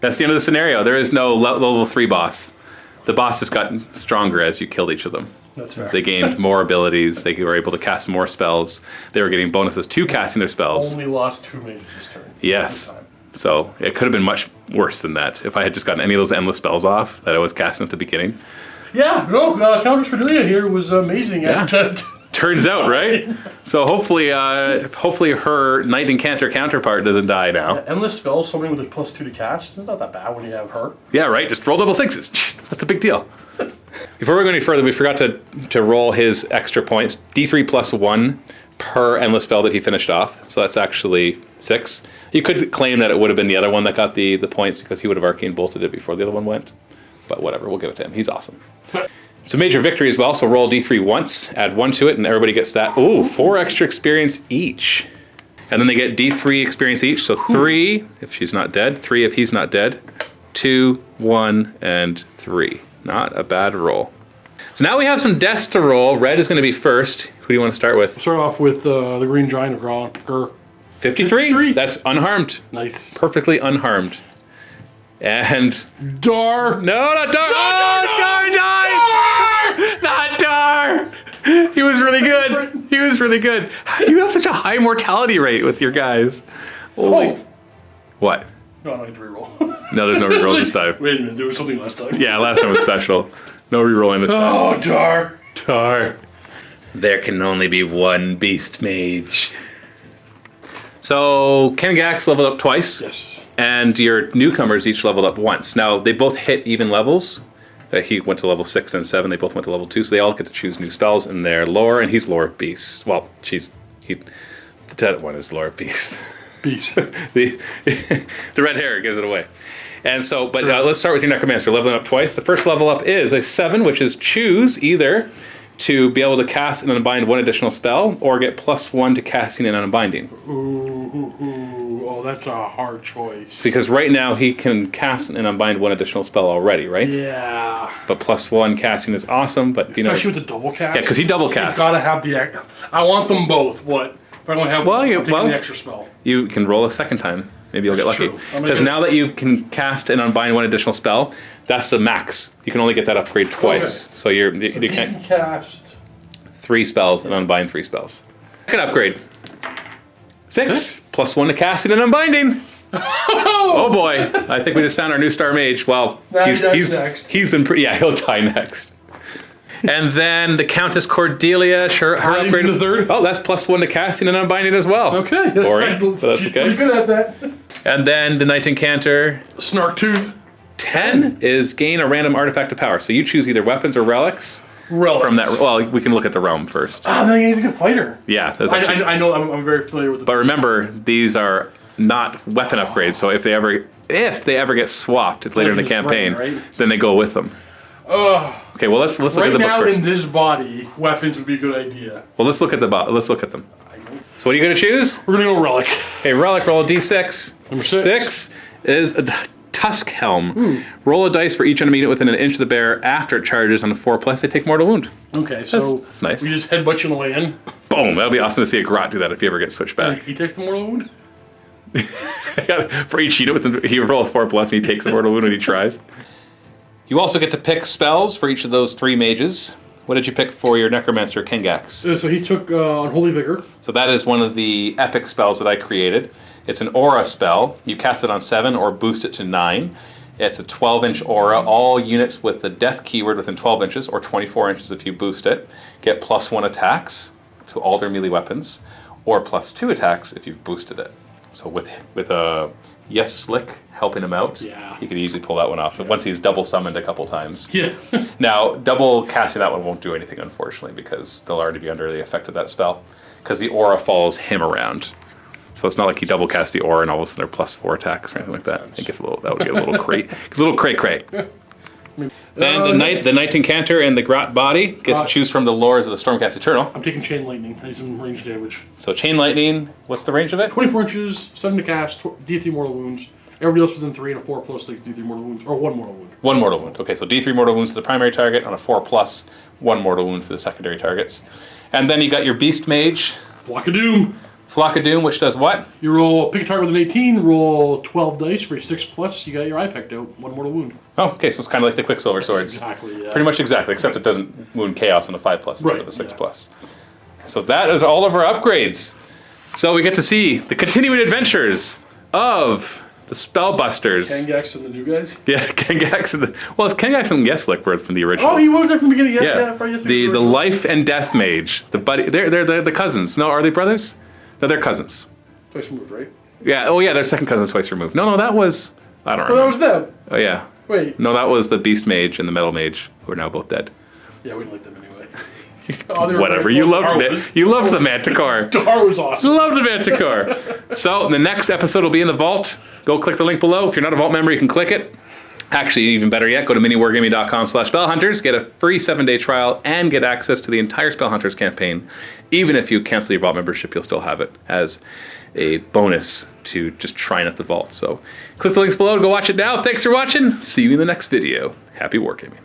That's the end of the scenario. There is no level 3 boss. The boss just got stronger as you killed each of them. That's fair. They gained more abilities. They were able to cast more spells. They were getting bonuses to casting their spells. Only lost 2 mages this turn. Yes. So it could have been much worse than that if I had just gotten any of those endless spells off that I was casting at the beginning. Yeah, no, Countess Cordelia here was amazing. Yeah. Turns out, right? So hopefully her Knight Incanter counterpart doesn't die now. Endless spells, something with a +2 to cast. It's not that bad when you have her. Yeah, right. Just roll double 6s. That's a big deal. Before we go any further, we forgot to roll his extra points. D3 +1 per endless spell that he finished off. So that's actually 6. You could claim that it would have been the other one that got the points because he would have arcane bolted it before the other one went. But whatever, we'll give it to him. He's awesome. It's a major victory as well, so roll D3 once, add 1 to it, and everybody gets that. Ooh, 4 extra experience each. And then they get D3 experience each, so 3 if she's not dead, 3 if he's not dead, 2, 1, and 3. Not a bad roll. So now we have some deaths to roll. Red is going to be first. Who do you want to start with? Start off with the Green Giant of Kron. 53? That's unharmed. Nice. Perfectly unharmed. And... Dar! No, not Dar! Oh, Dar died! Not Dar! He was really good. He was really good. You have such a high mortality rate with your guys. Holy... Oh. What? No, I don't need to reroll. No, there's no reroll this time. Wait a minute, there was something last time. Yeah, last time was special. No rerolling this time. Oh, Dar! Dar. There can only be one beast mage. So, Kengax leveled up twice. Yes. And your newcomers each leveled up once. Now, they both hit even levels. He went to level 6 and 7. They both went to level 2. So they all get to choose new spells in their lore. And he's lore beast. Well, the dead one is lore beast. Beast. the red hair gives it away. And so, but let's start with your necromancer. Leveling up twice. The first level up is a 7, which is choose either to be able to cast and unbind 1 additional spell, or get +1 to casting and unbinding. Ooh, oh, that's a hard choice. Because right now he can cast and unbind 1 additional spell already, right? Yeah. But +1 casting is awesome, but especially with the double cast. Yeah, because he double casts. He's got to have the. I want them both. What? If I don't have the extra spell. You can roll a second time. Maybe you'll get lucky. Because now that you can cast and unbind 1 additional spell, that's the max. You can only get that upgrade twice. Okay. So you can cast 3 spells and unbind 3 spells. Second upgrade. 6 +1 to casting and unbinding. Oh boy! I think we just found our new star mage. Well, he's next. He's been pretty. Yeah, he'll die next. And then the Countess Cordelia, her upgrade. The third? Oh, that's +1 to casting and unbinding as well. Okay, but that's she's okay. pretty good at that. And then the Knight Incanter. Snark Tooth. 10 is gain a random artifact of power. So you choose either weapons or relics. Relics. From that. Well, we can look at the realm first. Ah, then he's a good fighter. Yeah, that's actually, I know. I'm very familiar with. But remember, these are not weapon upgrades. So if they ever get swapped later in the campaign, right? then they go with them. Okay, well let's look at the book first. Right now in this body, weapons would be a good idea. Well, let's look at let's look at them. So what are you going to choose? We're going to go relic. Okay, relic. Roll a d6. Number 6 is a tusk helm. Roll a dice for each enemy unit within an inch of the bearer. After it charges on a 4+, they take mortal wound. Okay, so that's nice. We just headbutt you on the way in. Boom! That'll be awesome to see a grot do that if you ever get switched back. He takes the mortal wound. For each unit, he rolls 4+, and he takes a mortal wound when he tries. You also get to pick spells for each of those 3 mages. What did you pick for your Necromancer Kengax? So he took Unholy Vigor. So that is one of the epic spells that I created. It's an aura spell. You cast it on 7 or boost it to 9. It's a 12-inch aura. All units with the death keyword within 12 inches, or 24 inches if you boost it, get +1 attacks to all their melee weapons, or +2 attacks if you've boosted it. So with a Yes Slick helping him out, he could easily pull that one off. Once he's double summoned a couple times. Yeah. Now, double casting that one won't do anything, unfortunately, because they'll already be under the effect of that spell, because the aura follows him around. So it's not like he double cast the aura and all of a sudden they're +4 attacks or anything like that. It gets that would get a little cray cray. Then the Knight Incanter and the Grot Body gets to choose from the lores of the Stormcast Eternal. I'm taking Chain Lightning. I need some range damage. So Chain Lightning, what's the range of it? 24 inches, 7 to cast, D3 mortal wounds. Everybody else within 3 and a 4+ takes D3 mortal wounds, or 1 mortal wound. 1 mortal wound. Okay, so D3 mortal wounds to the primary target on a 4+, 1 mortal wound for the secondary targets. And then you got your Beast Mage. Flock of Doom. Flock of Doom, which does what? You roll, pick a target with an 18, roll 12 dice for your 6+, you got your eye pecked out, 1 mortal wound. Oh, okay, so it's kind of like the Quicksilver Swords. Exactly, yeah. Pretty much exactly, except it doesn't wound Chaos on a 5+ instead Right, of a 6+. So that is all of our upgrades. So we get to see the continuing adventures of the Spellbusters. Kangax and the new guys? Yeah, Kangax and it's Kangax and Yeslick from the original. Oh, he was there from the beginning, Yeah, the Life and Death Mage, the buddy. They're the cousins. No, are they brothers? No, they're cousins. Twice removed, right? Yeah. Oh, yeah. They're second cousins twice removed. No, that was. I don't remember. Oh, that was them. Oh, yeah. Wait. No, that was the Beast Mage and the Metal Mage, who are now both dead. Yeah, we didn't like them anyway. Whatever. You loved it. You loved the Manticore. Dar was awesome. You loved the Manticore. So the next episode will be in the vault. Go click the link below. If you're not a vault member, you can click it. Actually, even better yet, go to miniwargaming.com/spellhunters, get a free 7-day trial, and get access to the entire Spellhunters campaign. Even if you cancel your vault membership, you'll still have it as a bonus to just trying out the vault. So click the links below to go watch it now. Thanks for watching. See you in the next video. Happy wargaming.